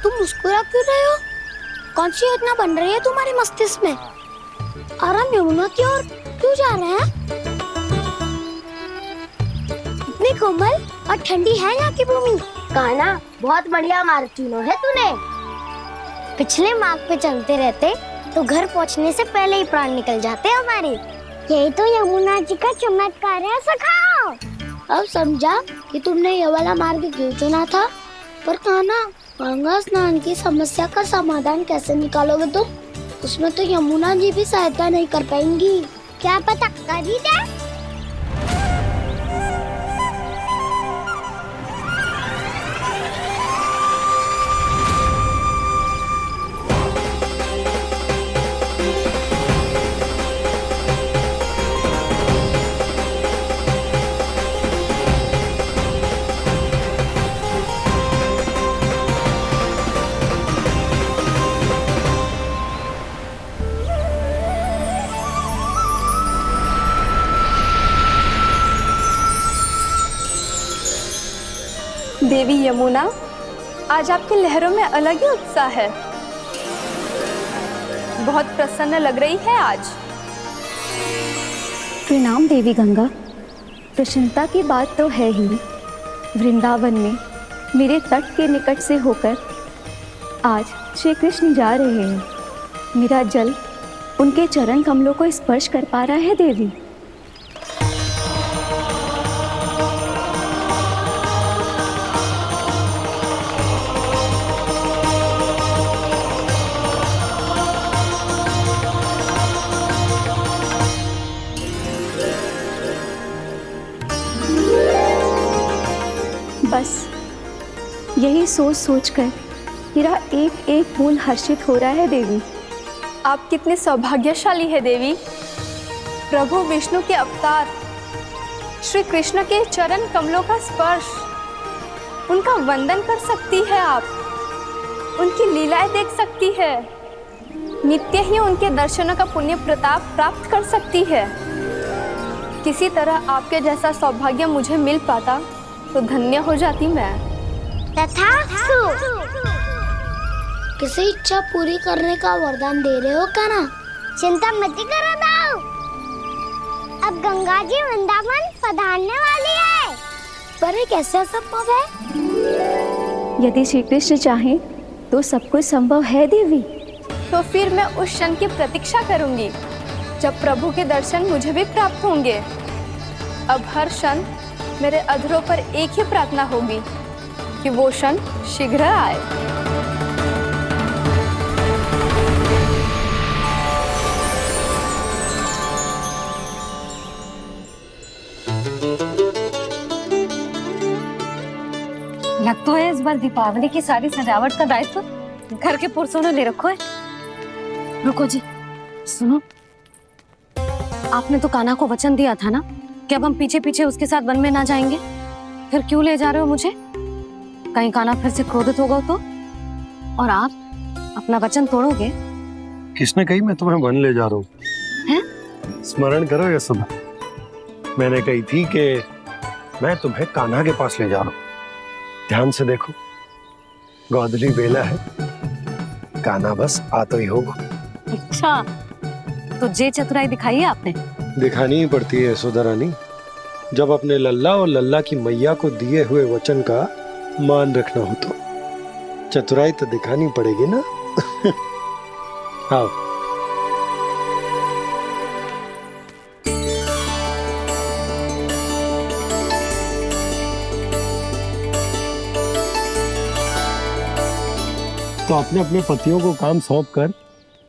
तुम मुस्कुरा क्यों रहे हो? कौन सी योजना बन रही है तुम्हारे मस्तिष्क में? और हम यमुना की ओर क्यों जा रहे हैं? इतनी कोमल और ठंडी है यहाँ की भूमि। कान्हा, बहुत बढ़िया मार्ग चुना है तूने। पिछले मार्ग पे चलते रहते तो घर पहुँचने से पहले ही प्राण निकल जाते हमारे। यही तो यमुना जी का चमत्कार है सखाओ। अब समझा कि तुमने ये वाला मार्ग क्यों चुना था। पर कान्हा, गंगा स्नान की समस्या का समाधान कैसे निकालोगे तुम? उसमें तो यमुना जी भी सहायता नहीं कर पाएंगी। क्या पता कर ही दे। देवी यमुना, आज आपकी लहरों में अलग ही उत्साह है। बहुत प्रसन्न लग रही है आज। प्रणाम देवी गंगा। प्रसन्नता की बात तो है ही। वृंदावन में मेरे तट के निकट से होकर आज श्री कृष्ण जा रहे हैं। मेरा जल उनके चरण कमलों को स्पर्श कर पा रहा है देवी। बस यही सोच सोचकर मेरा एक एक खून हर्षित हो रहा है देवी। आप कितने सौभाग्यशाली है देवी। प्रभु विष्णु के अवतार श्री कृष्ण के चरण कमलों का स्पर्श, उनका वंदन कर सकती है आप, उनकी लीलाएं देख सकती है, नित्य ही उनके दर्शनों का पुण्य प्रताप प्राप्त कर सकती है। किसी तरह आपके जैसा सौभाग्य मुझे मिल पाता तो धन्य हो जाती मैं। तथास्तु। किसी इच्छा पूरी करने का वरदान दे रहे हो क्या ना? चिंता मत करो दाऊ, अब गंगा जी वृंदावन पधारने वाली है। पर ये कैसे संभव है? यदि श्री कृष्ण चाहें तो सब कुछ संभव है देवी। तो फिर मैं उस क्षण की प्रतीक्षा करूंगी जब प्रभु के दर्शन मुझे भी प्राप्त होंगे। अब हर क्षण मेरे अधरों पर एक ही प्रार्थना होगी कि वो क्षण शीघ्र आए। लग तो है इस बार दीपावली की सारी सजावट का दायित्व घर के पुरुषों ने ले रखो है। रुको जी, सुनो, आपने तो कान्हा को वचन दिया था ना कि अब हम पीछे पीछे उसके साथ वन में ना जाएंगे, फिर क्यों ले जा रहे हो मुझे? कहीं कान्हा फिर से क्रोधित होगा तो? और आप अपना वचन तोड़ोगे? किसने कही मैं तुम्हें वन ले जा रहा हूँ? स्मरण करो यशोदा, मैंने कही थी कि मैं तुम्हें कान्हा के पास ले जा रहा हूँ। ध्यान से देखो, गोधली बेला है, कान्हा बस आ तो ही होगा। अच्छा, तो जे चतुराई दिखाई है आपने? दिखानी ही पड़ती है यशोदा रानी, जब अपने लल्ला और लल्ला की मैया को दिए हुए वचन का मान रखना हो तो चतुराई तो दिखानी पड़ेगी ना। हाँ, तो अपने अपने पतियों को काम सौंप कर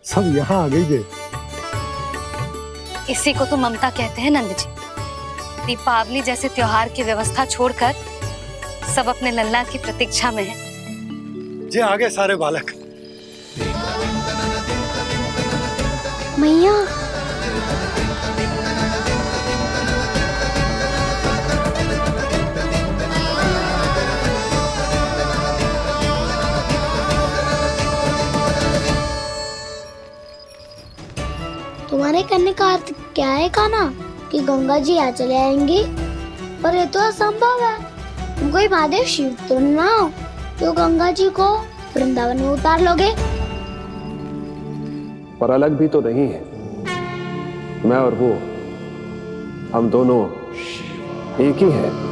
सब यहाँ आ गई है। इसी को तो ममता कहते हैं नंद जी। दीपावली जैसे त्योहार की व्यवस्था छोड़कर सब अपने लल्ला की प्रतीक्षा में हैं। जे आगे सारे बालक। मैया, तुम्हारे कहने का अर्थ क्या है कान्हा? कि गंगा जी आ चले आएंगी? पर ये तो असंभव है। तुम कोई महादेव शिव तो ना हो तो गंगा जी को वृंदावन में उतार लोगे? पर अलग भी तो नहीं है, मैं और वो, हम दोनों एक ही हैं।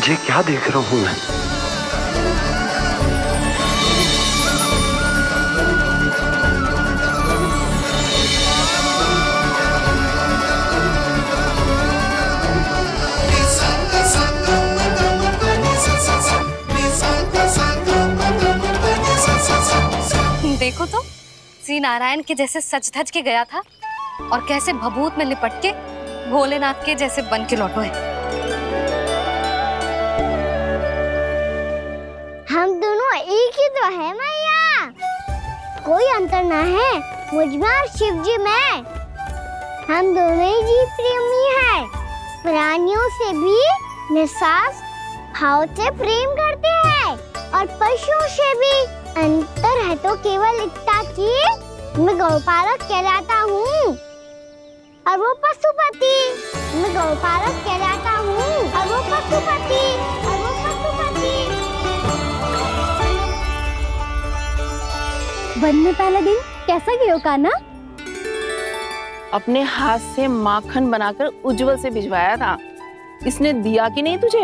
ये क्या देख रहा हूँ मैं? देखो तो, श्री नारायण के जैसे सच धज के गया था और कैसे भभूत में लिपट के भोलेनाथ के जैसे बन के लौटो है। हम दोनों एक ही तो है मैया, कोई अंतर ना है मुझ में और शिव जी में। हम दोनों ही जीव प्रेमी हैं, प्राणियों से भी निस्वार्थ भाव से प्रेम करते हैं और पशुओं से भी। अंतर है तो केवल इतना कि मैं गौपालक कहलाता हूँ और वो पशुपति। मैं गौपालक कहलाता हूँ और वो पशुपति। वन में पहला दिन कैसा गया कान्हा? अपने हाथ से माखन बनाकर उज्जवल से भिजवाया था। इसने दिया कि नहीं तुझे?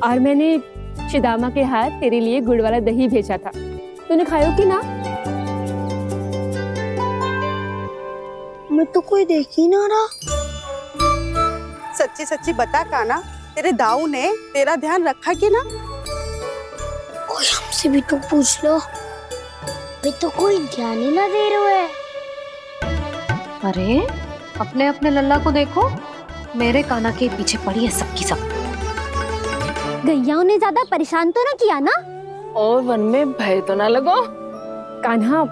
और मैंने शिदामा के हाथ तेरे लिए गुड़ वाला दही भेजा था, तूने खायो कि ना? मैं तो कोई देख ही ना रहा। सच्ची सच्ची बता कान्हा, तेरे दाऊ ने तेरा ध्यान रखा कि ना? कोई हमसे भी तो पूछ लो, भी तो कोई ध्यान ही ना दे रहे है। अरे अपने अपने लल्ला को देखो, मेरे कान्हा के पीछे पड़ी है सबकी सब। गैयाओं ने ज्यादा परेशान तो ना किया ना? और वन में भय तो ना लगो? कान्हा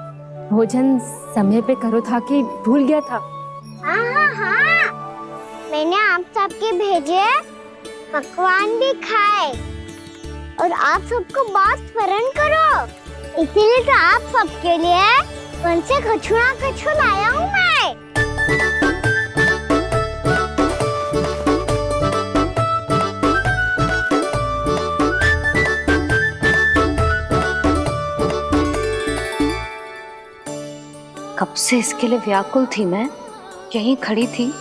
भोजन समय पे करो था कि भूल गया था? हाँ, मैंने आप सबके भेजे पकवान भी खाए और आप सबको बात स्मरण करो, इसीलिए तो आप सबके लिए वन से कछु लाया हूँ मैं। कब से इसके लिए व्याकुल थी मैं, यहीं खड़ी थी,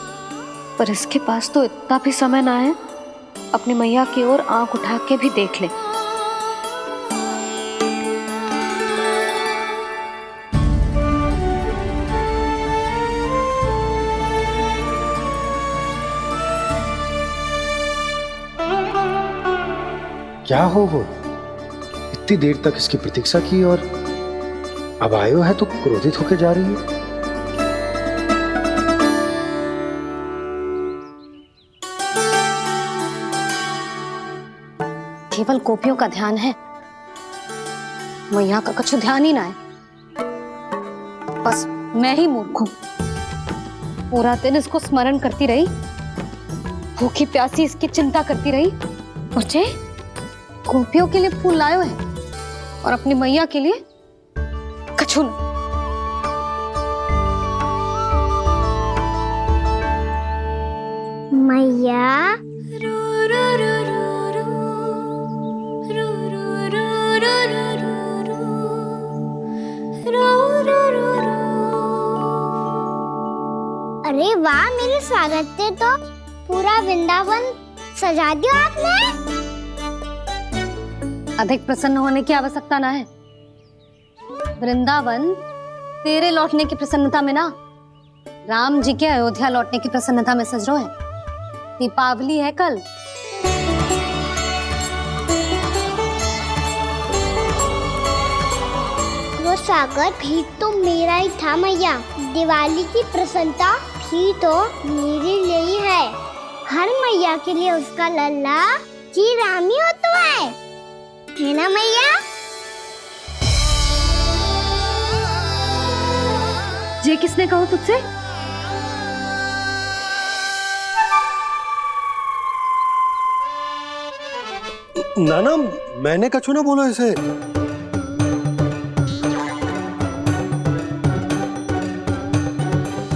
पर इसके पास तो इतना भी समय ना है अपनी मैया की ओर आंख उठा के भी देख ले। क्या हो वो? इतनी देर तक इसकी प्रतीक्षा की और अब आयो है तो क्रोधित होकर जा रही है। केवल गोपियों का ध्यान है, मैया का कुछ ध्यान ही ना है। बस मैं ही मूर्ख हूं, पूरा दिन इसको स्मरण करती रही, भूखी प्यासी इसकी चिंता करती रही, और जे गोपियों के लिए फूल लायो है और अपनी मैया के लिए कछु न। मैया अरे वाह, मेरे स्वागत से तो पूरा वृंदावन सजा दिया आपने। अधिक प्रसन्न होने की आवश्यकता ना है। वृंदावन तेरे लौटने की प्रसन्नता में ना, राम जी के अयोध्या लौटने की प्रसन्नता में सज रहा है। दीपावली है कल। वो स्वागत भी तो मेरा ही था मैया। दिवाली की प्रसन्नता भी तो मेरे लिए ही है। हर मैया के लिए उसका लल्ला जी राम ही होता है ना मैया? ये किसने कहा तुझसे? नाना, मैंने कछु ना बोला इसे।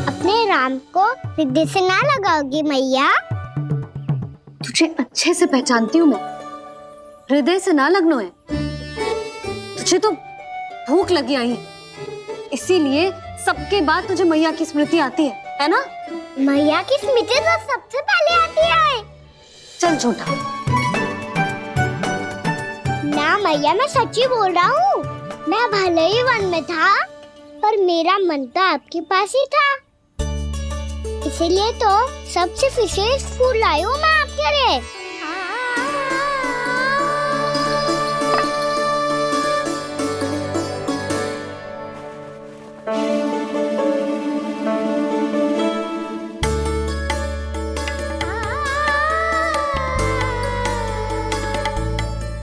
अपने राम को हृदय से ना लगाओगी मैया? तुझे अच्छे से पहचानती हूँ मैं, हृदय से ना लगनो है। तुझे तो भूख लगी आई है, इसीलिए सबके बाद तुझे मैया की स्मृति आती है ना? मैया की स्मृति तो सबसे पहले आती है। चल झूठा। ना मैया, मैं सच्ची बोल रहा हूँ। मैं भले ही वन में था, पर मेरा मन तो आपके पास ही था। इसीलिए तो सबसे विशेष फूल लाई हूँ मैं आपके लिए।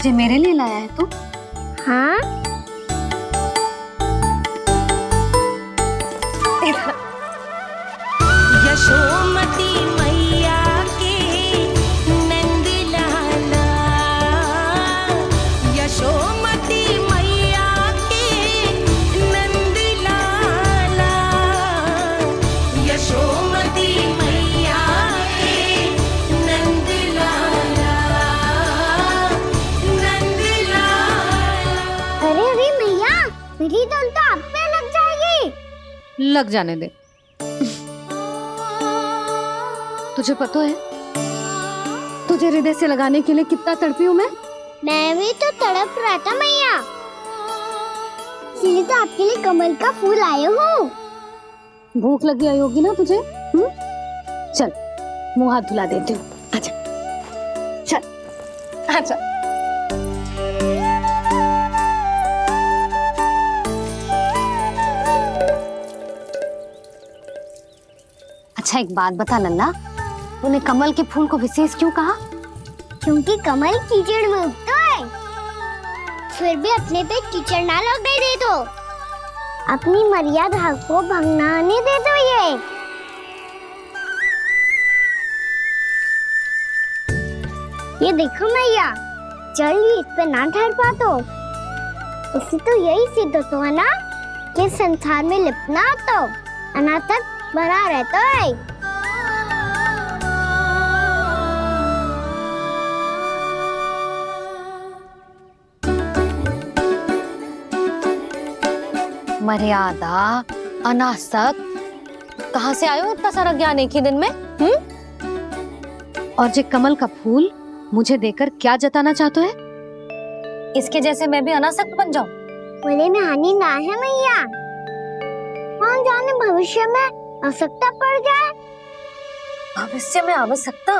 ये मेरे लिए लाया है तू? हाँ। यशोमती मैया के नंद लाला, यशोमती मैया के नंद लाला, यशोमती मैया के नंद लाला, नंद लाला। लग जाने दे। तुझे पता है तुझे हृदय से लगाने के लिए कितना तड़पी हूँ मैं भी तो तड़प रहा था मैया, इसलिए तो आपके लिए कमल का फूल आए हूँ। भूख लगी आई होगी ना तुझे? चल मुंह हाथ धुला देती हूँ। आजा चल आजा। अच्छा एक बात बता लल्ला, तूने कमल के फूल को विशेष क्यों कहा? क्योंकि कमल कीचड़ में उगता है, फिर भी अपने पे कीचड़ ना लगने दे दो, अपनी मर्यादा को भंगना नहीं दे दो। ये देखो मैया, चलिए इस पे ना ठहर पा तो इससे तो यही सिद्ध होता है ना कि संसार में लिपना तो अनाथक बना रहता है। मर्यादा, अनासक, कहाँ से आयो इतना सारा ज्ञान एक ही दिन में? और जे कमल का फूल मुझे देकर क्या जताना चाहते है? इसके जैसे मैं भी अनासक्त बन जाऊं? बोले में हानि ना है मैया, कौन जाने भविष्य में आवश्यकता पड़ जाए। भविष्य में आवश्यकता?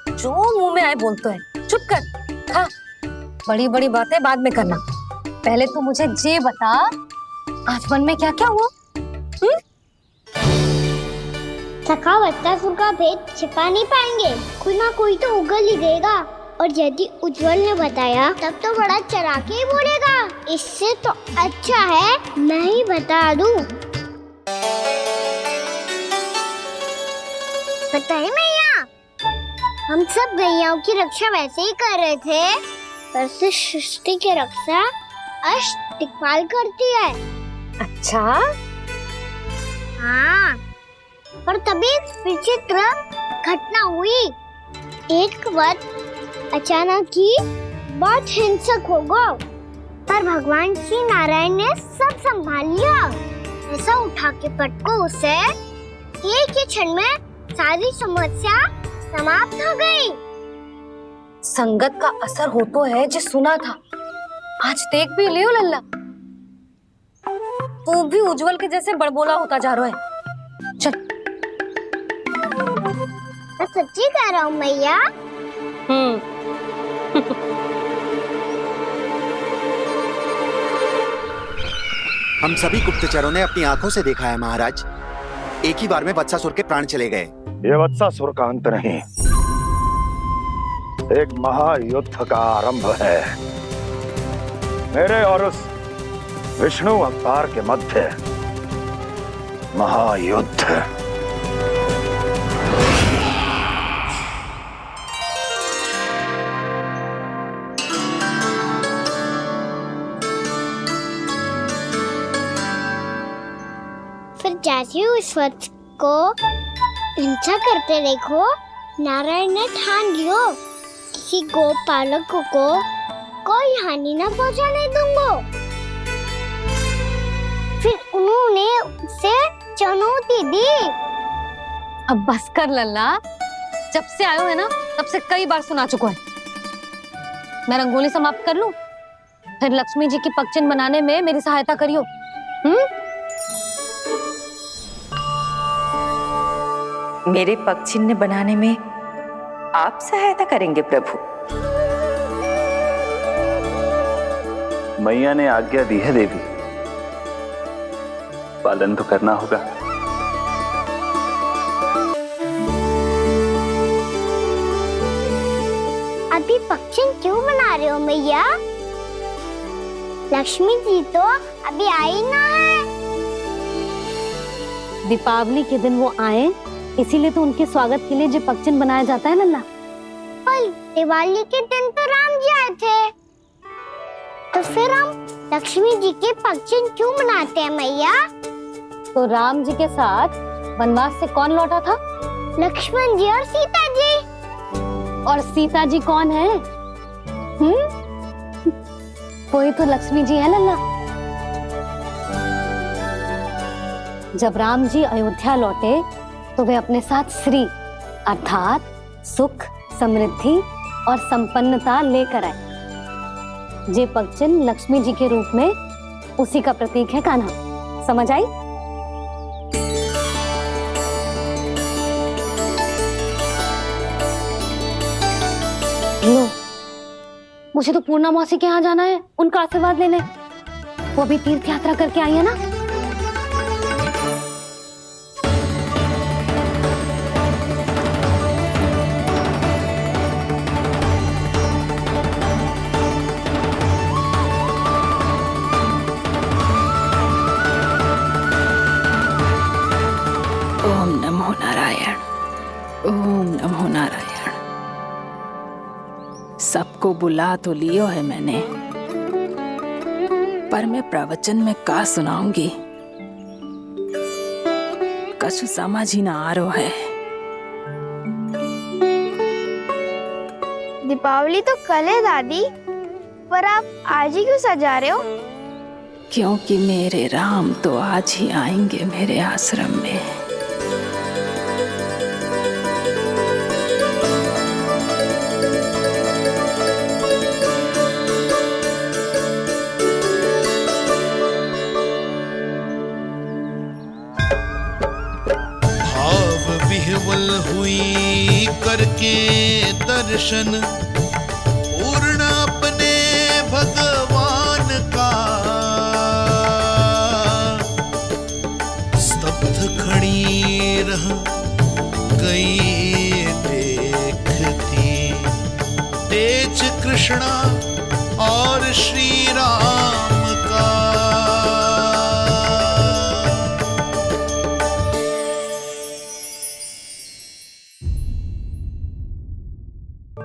जो मुंह में आए बोलते हैं, चुप कर। हाँ, बड़ी बड़ी बातें बाद में करना, पहले तू मुझे ये बता आज मन में क्या क्या हुआ? सखा बत्तासुर का भेद छिपा नहीं पाएंगे, कोई ना कोई तो उगल ही देगा, और यदि उज्जवल ने बताया तब तो बड़ा चला के ही बोलेगा। इससे तो अच्छा है मैं ही बता दूं। पता है मैया, हम सब गैयाओं की रक्षा वैसे ही कर रहे थे, पर से सृष्टि की रक्षा अष्ट दिक्पाल करती है। अच्छा? हाँ, पर तभी विचित्र घटना हुई। एक वक्त अचानक ही बहुत हिंसक हो गया, पर भगवान श्री नारायण ने सब संभाल लिया। ऐसा उठा के पटको उसे, एक ही क्षण में सारी समस्या समाप्त हो गई। संगत का असर हो तो है जो सुना था, आज देख भी लियो लल्ला, तू भी उज्जवल के जैसे बड़बोला होता जा रहा है। चल। मैं सच्ची कह रहा हूँ मैया। हम सभी गुप्तचरों ने अपनी आंखों से देखा है महाराज, एक ही बार में वत्सासुर के प्राण चले गए। ये वत्सासुर का अंत नहीं, एक महायुद्ध का आरंभ है। मेरे और उस विष्णु अवतार के मध्य महायुद्ध। फिर जैसे ही उस वत्स को हिंसा करते देखो, नारायण ने ठान लियो किसी गोपालक को कोई हानि न पहुंचाने दूंगा। फिर उन्होंने उसे चुनौती दी। अब बस कर लल्ला, जब से आयो है ना तब से कई बार सुना चुका है। मैं रंगोली समाप्त कर लूं, फिर लक्ष्मी जी की पगचिन बनाने में मेरी सहायता करियो। मेरे पगचिन्ह बनाने में आप सहायता करेंगे प्रभु? मैया ने आज्ञा दी है देवी, पालन तो करना होगा। अभी पक्षी क्यों बना रहे हो मैया? लक्ष्मी जी तो अभी आई ना है। दीपावली के दिन वो आए, इसीलिए तो उनके स्वागत के लिए जो पगचिन बनाया जाता है लल्ला। पर दिवाली के दिन तो राम जी आए थे, तो फिर हम लक्ष्मी जी के पगचिन क्यों बनाते हैं मैया? तो राम जी के साथ वनवास से कौन लौटा था? लक्ष्मण जी और सीता जी। और सीता जी कौन है? वही तो लक्ष्मी जी है लल्ला। जब राम जी अयोध्या लौटे तो वे अपने साथ श्री अर्थात सुख, समृद्धि और संपन्नता लेकर आए। जे पगचिन लक्ष्मी जी के रूप में उसी का प्रतीक है कान्हा। समझ आई? लो, मुझे तो पूर्णा मौसी के यहाँ जाना है उनका आशीर्वाद लेने। वो भी तीर्थ यात्रा करके आई है ना। ओम नमो नारायण, ओम नमो नारायण। सबको बुला तो लियो है मैंने, पर मैं प्रवचन में का सुनाऊंगी, कछु समझ ही ना आ रहा है। दीपावली तो कल है दादी, पर आप आज ही क्यों सजा रहे हो? क्योंकि मेरे राम तो आज ही आएंगे मेरे आश्रम में। विह्वल हुई करके दर्शन, पूर्ण अपने भगवान का, स्तब्ध खड़ी रह गई देखती तेज कृष्णा और श्री राम का।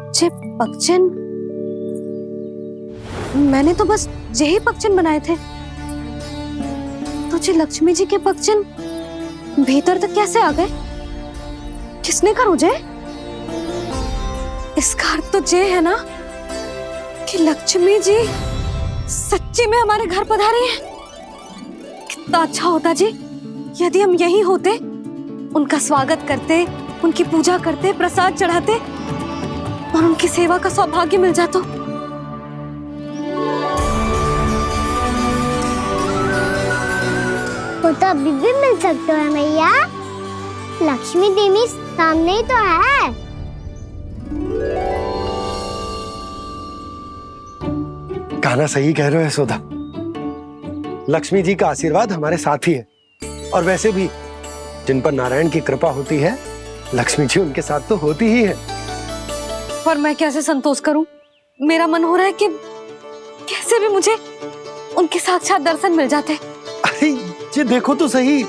जे पगचिन, मैंने तो बस यही पगचिन बनाए थे, तो जे लक्ष्मी जी के पगचिन भीतर तक कैसे आ गए? किसने करो जे? इसका अर्थ तो जे है ना कि लक्ष्मी जी सच्ची में हमारे घर पधारी हैं। कितना अच्छा होता जी यदि हम यहीं होते, उनका स्वागत करते, उनकी पूजा करते, प्रसाद चढ़ाते और उनकी सेवा का सौभाग्य मिल जाता। वो तो अभी भी मिल सकते हैं मैया, लक्ष्मी देवी सामने ही तो है। कान्हा सही कह रहे हो यशोदा, लक्ष्मी जी का आशीर्वाद हमारे साथ ही है। और वैसे भी जिन पर नारायण की कृपा होती है, लक्ष्मी जी उनके साथ तो होती ही है। पर मैं कैसे संतोष करूं? मेरा मन हो रहा है कि कैसे भी मुझे उनके साक्षात दर्शन मिल जाते। अरे ये देखो तो सही,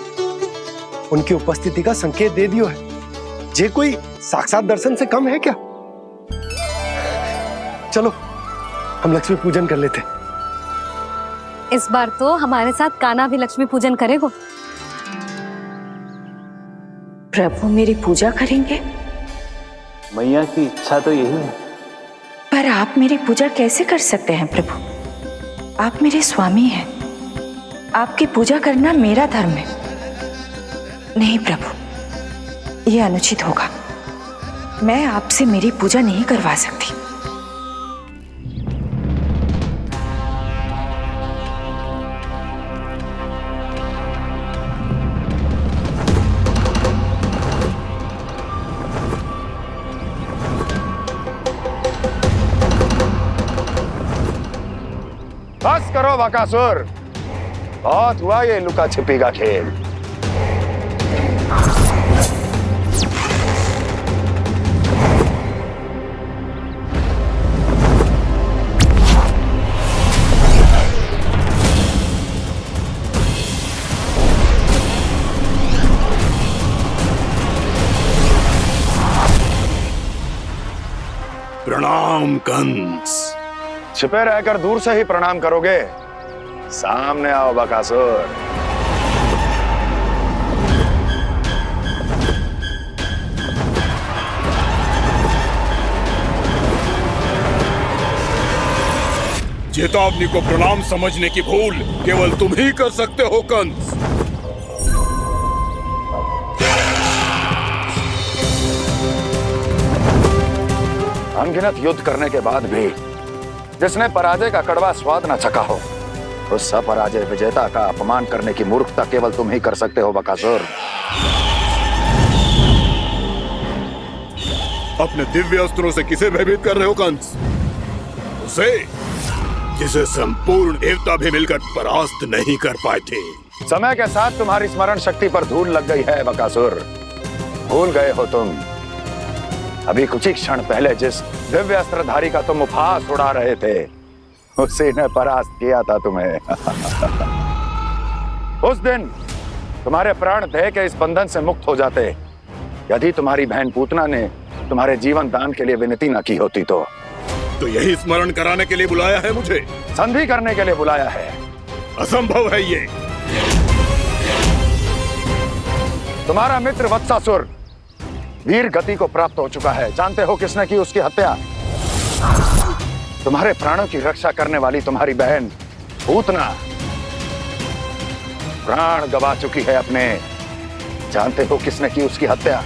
उनकी उपस्थिति का संकेत दे दियो है। ये कोई साक्षात दर्शन से कम है क्या? चलो हम लक्ष्मी पूजन कर लेते। इस बार तो हमारे साथ कान्हा भी लक्ष्मी पूजन करेगा। प्रभु मेरी पूजा करेंगे? मैया की इच्छा तो यही है। पर आप मेरी पूजा कैसे कर सकते हैं प्रभु? आप मेरे स्वामी हैं, आपकी पूजा करना मेरा धर्म है। नहीं प्रभु, यह अनुचित होगा। मैं आपसे मेरी पूजा नहीं करवा सकती। बस करो बकासुर, बहुत हुआ ये लुका छिपी का खेल। प्रणाम कंस। छिपे रहकर दूर से ही प्रणाम करोगे? सामने आओ बकासुर। चेतावनी को प्रणाम समझने की भूल केवल तुम ही कर सकते हो कंस। अनगिनत युद्ध करने के बाद भी जिसने पराजय का कड़वा स्वाद न चखा हो, उस अपराजय विजेता का अपमान करने की मूर्खता केवल तुम ही कर सकते हो बकासुर। अपने दिव्य अस्त्रों से किसे भयभीत कर रहे हो कंस? उसे जिसे संपूर्ण देवता भी मिलकर परास्त नहीं कर पाए थे। समय के साथ तुम्हारी स्मरण शक्ति पर धूल लग गई है बकासुर। भूल गए हो तुम अभी कुछ ही क्षण पहले जिस दिव्य अस्त्रधारी का तुम उपहास उड़ा रहे थे, उसी ने परास्त किया था तुम्हें। उस दिन तुम्हारे प्राण देह के इस बंधन से मुक्त हो जाते यदि तुम्हारी बहन पूतना ने तुम्हारे जीवन दान के लिए विनती न की होती तो यही स्मरण कराने के लिए बुलाया है मुझे? संधि करने के लिए बुलाया है। असंभव है ये। तुम्हारा मित्र वत्सासुर वीर गति को प्राप्त हो चुका है। जानते हो किसने की उसकी हत्या? तुम्हारे प्राणों की रक्षा करने वाली तुम्हारी बहन पूतना प्राण गवा चुकी है अपने। जानते हो किसने की उसकी हत्या?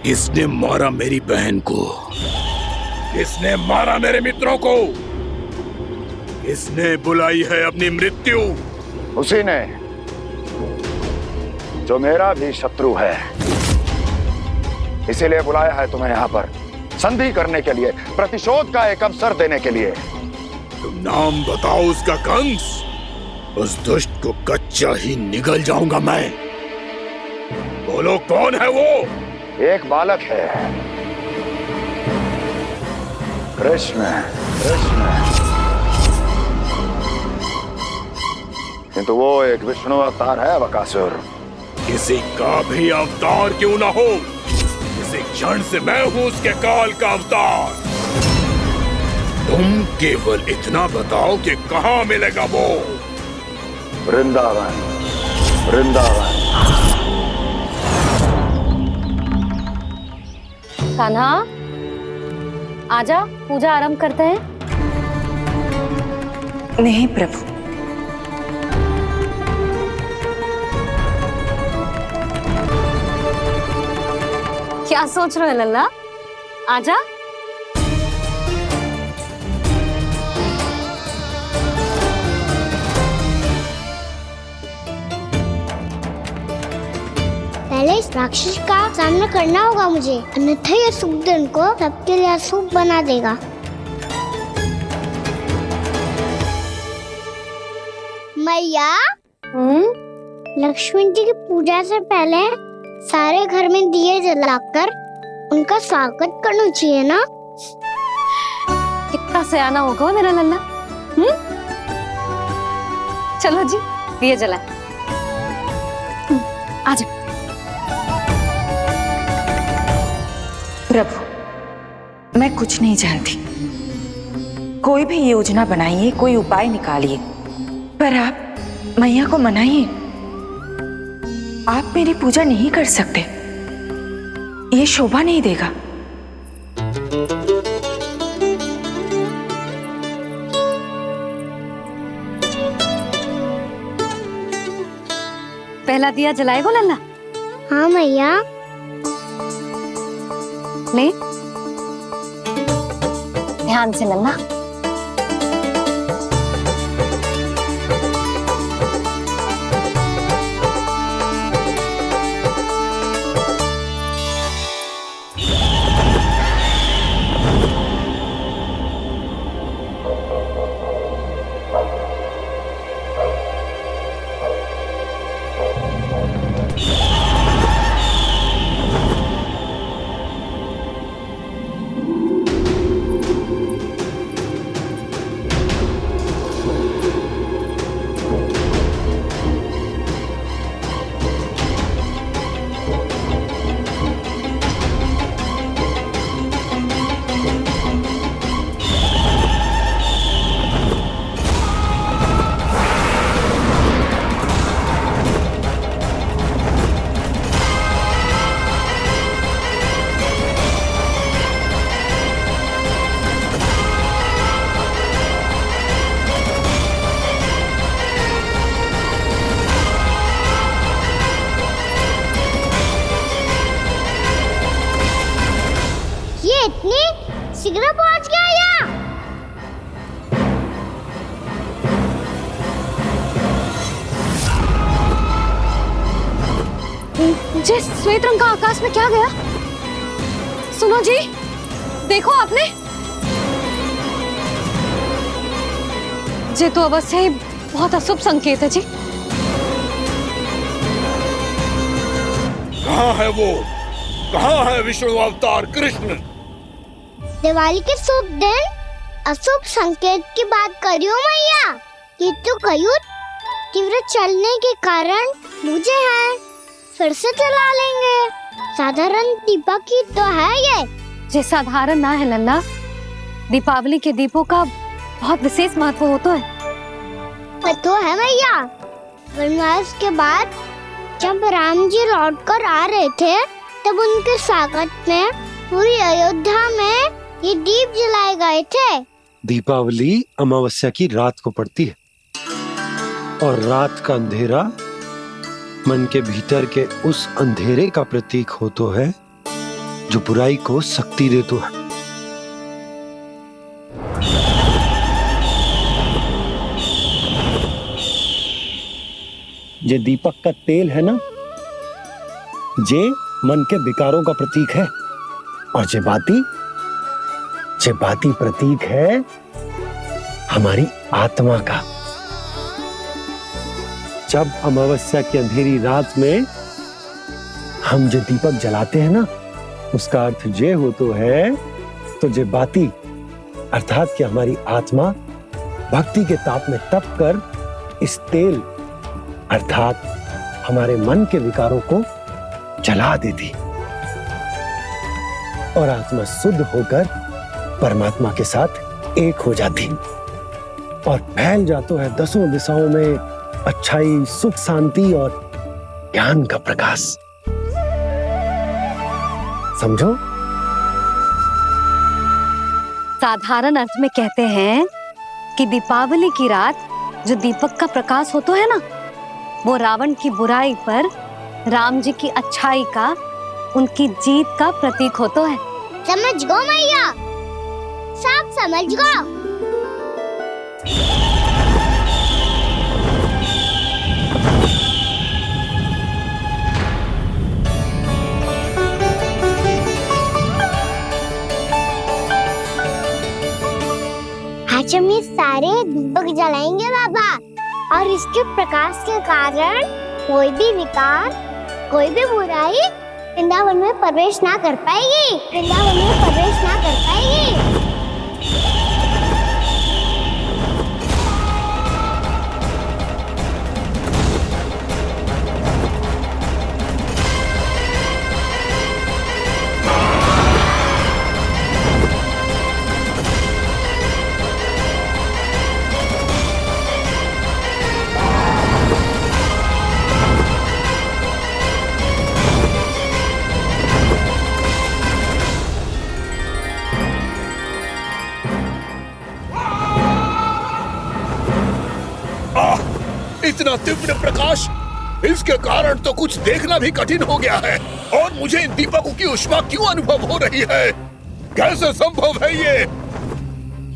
किसने मारा मेरी बहन को? किसने मारा मेरे मित्रों को? किसने बुलाई है अपनी मृत्यु? उसी ने जो मेरा भी शत्रु है। इसीलिए बुलाया है तुम्हें यहाँ पर संधि करने के लिए, प्रतिशोध का एक अवसर देने के लिए। तुम नाम बताओ उसका कंस। उस दुष्ट को कच्चा ही निगल जाऊंगा मैं। बोलो कौन है वो? एक बालक है, कृष्ण। किंतु वो एक विष्णु अवतार है बकासुर। किसी का भी अवतार क्यों ना हो, इसी क्षण से मैं हूं उसके काल का अवतार। तुम केवल इतना बताओ कि कहां मिलेगा वो? वृंदावन। वृंदावन। कान्हा, आजा, पूजा आरंभ करते हैं। नहीं प्रभु, क्या सोच रहे हो लल्ला? आजा। पहले इस राक्षस का सामना करना होगा मुझे, अन्यथा ये शुभ दिन को सबके लिए अशुभ बना देगा। मैया, लक्ष्मी जी की पूजा से पहले सारे घर में दिए जलाकर उनका स्वागत करना चाहिए ना? कितना सयाना होगा मेरा लल्ला। चलो जी, दिए जलाए। आजा। प्रभु, मैं कुछ नहीं जानती। कोई भी योजना बनाइए, कोई उपाय निकालिए, पर आप मैया को मनाइए। आप मेरी पूजा नहीं कर सकते, ये शोभा नहीं देगा। पहला दिया जलाएगो लल्ला? हाँ मैया। ले, ध्यान से लल्ला। इतनी शीघ्र पहुंच गया यहाँ? जी श्वेत रंग का आकाश में क्या गया? सुनो जी, देखो आपने, ये तो अवश्य ही बहुत अशुभ संकेत है जी। कहाँ है वो? कहाँ है विष्णु अवतार कृष्ण? दिवाली के शुभ दिन अशुभ संकेत की बात कर रही हूँ मैया। ये तो कयूर तीव्र चलने के कारण मुझे है, फिर से चला लेंगे। साधारण दीपक ही तो है ये साधारण ना है लल्ला, दीपावली के दीपों का बहुत विशेष महत्व होता है। तो है मैया, वनवास के बाद जब राम जी लौट कर आ रहे थे तब उनके स्वागत में पूरी अयोध्या में ये दीप जलाए गए थे। दीपावली अमावस्या की रात को पड़ती है और रात का अंधेरा मन के भीतर के उस अंधेरे का प्रतीक हो तो है जो बुराई को शक्ति दे तो है। ये दीपक का तेल है ना, जे मन के विकारों का प्रतीक है, और जे बाती प्रतीक है हमारी आत्मा का। जब अमावस्या की अंधेरी रात में हम जो दीपक जलाते हैं ना, उसका अर्थ ये हो तो है, तो जे बाती अर्थात कि हमारी आत्मा भक्ति के ताप में तप कर इस तेल अर्थात हमारे मन के विकारों को जला देती और आत्मा शुद्ध होकर परमात्मा के साथ एक हो जाती और फैल जाता है दसों दिशाओं में अच्छाई, सुख, शांति और ज्ञान का प्रकाश। समझो? साधारण अर्थ में कहते हैं कि दीपावली की रात जो दीपक का प्रकाश होता है ना, वो रावण की बुराई पर राम जी की अच्छाई का, उनकी जीत का प्रतीक होता है। समझ गो मैया, सब समझ गो। आज हम ये सारे दीपक जलाएंगे बाबा, और इसके प्रकाश के कारण कोई भी विकार, कोई भी बुराई वृंदावन में प्रवेश ना कर पाएगी, वृंदावन में प्रवेश ना कर पाएगी। इतना तीव्र प्रकाश, इसके कारण तो कुछ देखना भी कठिन हो गया है। और मुझे इन दीपकों की उष्मा क्यों अनुभव हो रही है? कैसे संभव है ये?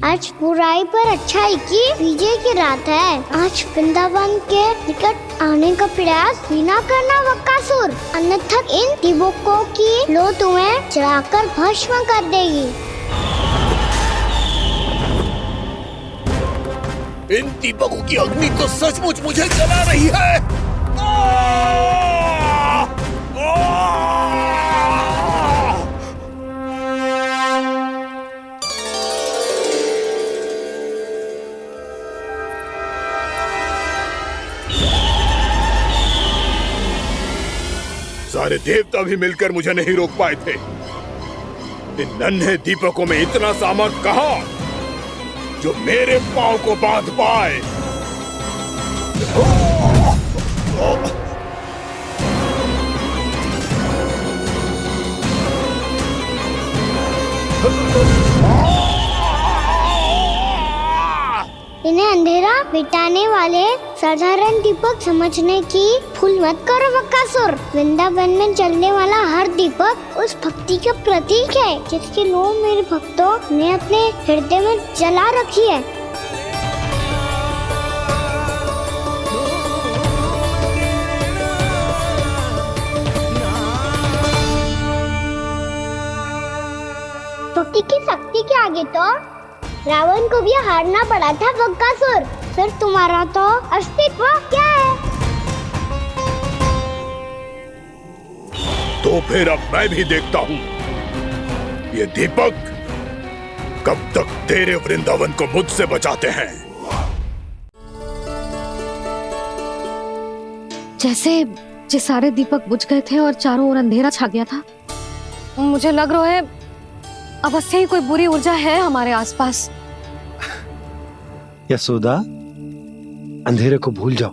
आज बुराई पर अच्छाई की विजय की रात है। आज वृंदावन के निकट आने का प्रयास भी ना करना बकासुर, अन्यथा इन दीपकों की लो तुम्हें जलाकर भस्म कर देगी। इन दीपकों की अग्नि तो सचमुच मुझे जला रही है। सारे देवता भी मिलकर मुझे नहीं रोक पाए थे। इन नन्हे दीपकों में इतना सामर्थ्य कहां जो मेरे पांव को बांध पाए। इन्हें अंधेरा मिटाने वाले साधारण दीपक समझने की भूल मत करो बकासुर। वृंदावन में जलने वाला हर दीपक उस भक्ति का प्रतीक है जिसकी लो मेरे भक्तों ने अपने हृदय में जला रखी है। भक्ति की शक्ति के आगे तो रावण को भी हारना पड़ा था बकासुर। फिर तुम्हारा तो अस्तित्व क्या है? तो फिर अब मैं भी देखता हूँ ये दीपक कब तक तेरे वृंदावन को मुझसे बचाते हैं। जैसे ये सारे दीपक बुझ गए थे और चारों ओर अंधेरा छा गया था, मुझे लग रहा है अवश्य ही कोई बुरी ऊर्जा है हमारे आसपास। यशोदा, अंधेरे को भूल जाओ,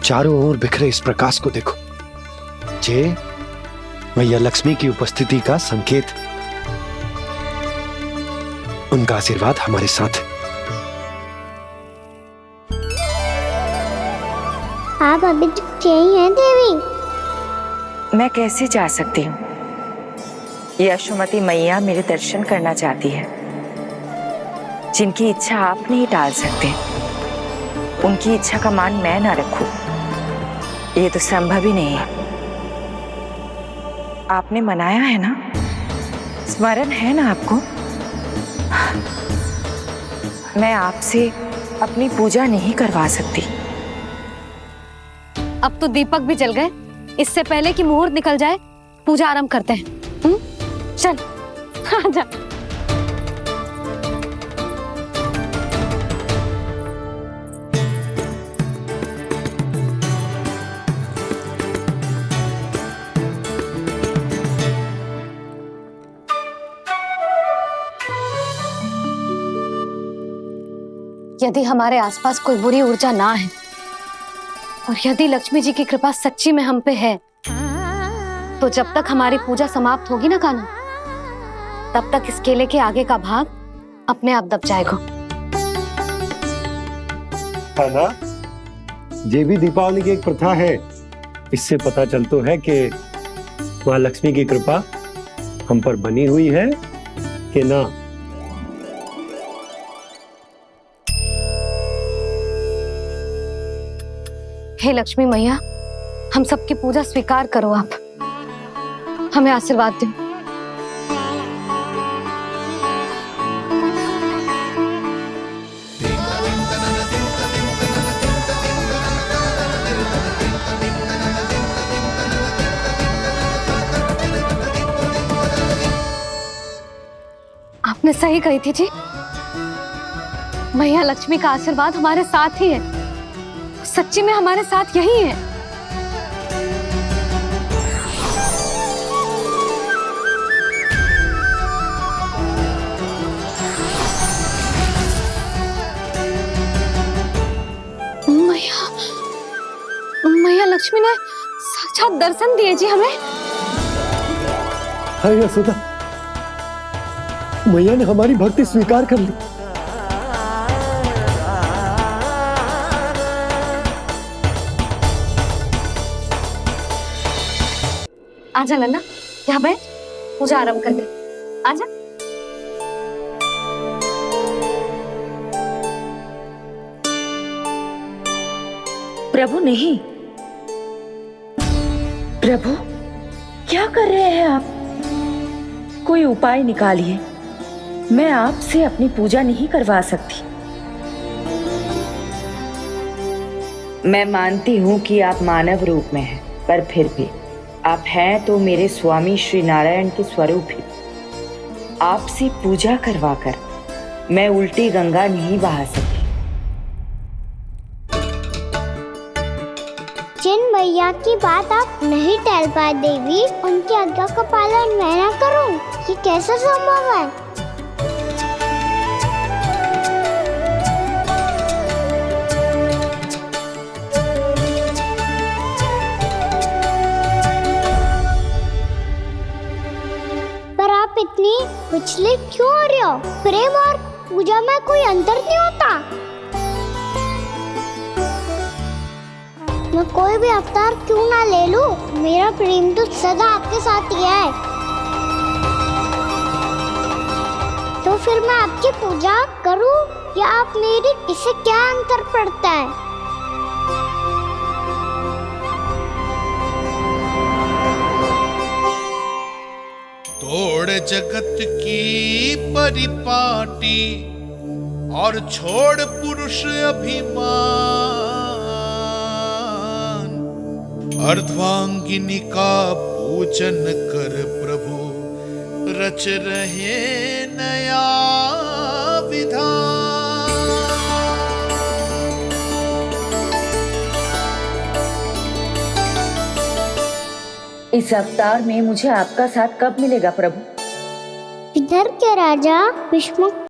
चारों ओर बिखरे इस प्रकाश को देखो। जे मैया लक्ष्मी की उपस्थिति का संकेत, उनका आशीर्वाद हमारे साथ है। आप अभी तक यही हैं देवी? मैं कैसे जा सकती हूँ? यशोमती मैया मेरे दर्शन करना चाहती है, जिनकी इच्छा आप नहीं टाल सकते। उनकी इच्छा का मान मैं ना रखूं, ये तो संभव ही नहीं है। आपने मनाया है ना, स्मरण है ना आपको? मैं आपसे अपनी पूजा नहीं करवा सकती। अब तो दीपक भी जल गए, इससे पहले कि मुहूर्त निकल जाए पूजा आरंभ करते हैं। चल आजा। यदि हमारे आसपास कोई बुरी ऊर्जा ना है और यदि लक्ष्मी जी की कृपा सच्ची में हम पे है, तो जब तक हमारी पूजा समाप्त होगी ना कान्हा, तब तक इस केले के आगे का भाग अपने आप दब जाएगा। कान्हा, ये भी दीपावली की एक प्रथा है। इससे पता चलता है कि माँ लक्ष्मी की कृपा हम पर बनी हुई है कि ना। हे लक्ष्मी मैया, हम सबकी पूजा स्वीकार करो, आप हमें आशीर्वाद दो। आपने सही कही थी जी, मैया लक्ष्मी का आशीर्वाद हमारे साथ ही है, सच्ची में हमारे साथ यही है। मैया लक्ष्मी ने साक्षात दर्शन दिए जी हमें। हाय यशोदा, मैया ने हमारी भक्ति स्वीकार कर ली। आजा लन्ना, यहाँ बैठ, पूजा आरंभ कर दे। आजा। प्रभु नहीं, प्रभु क्या कर रहे हैं आप? कोई उपाय निकालिए, मैं आपसे अपनी पूजा नहीं करवा सकती। मैं मानती हूँ कि आप मानव रूप में हैं, पर फिर भी आप हैं तो मेरे स्वामी श्री नारायण के स्वरूप ही। आपसे पूजा करवाकर मैं उल्टी गंगा नहीं बहा सकी। जिन भैया की बात आप नहीं टाल पाए देवी, उनकी आज्ञा का पालन मैं ना करूं, ये कैसा संभव है? पर आप इतनी विचलित क्यों हो रहे हो? प्रेम और पूजा में कोई अंतर नहीं होता। मैं कोई भी अवतार क्यों ना ले लूं, मेरा प्रेम तो सदा आपके साथ ही है। तो फिर मैं आपकी पूजा करूं या आप मेरी, इससे क्या अंतर पड़ता है? तोड़ जगत की परिपाटी और छोड़ पुरुष अभिमान, अर्धांगिनी का पूजन कर प्रभु, रच रहे नया विधान। इस अवतार में मुझे आपका साथ कब मिलेगा प्रभु? इधर के राजा भीष्म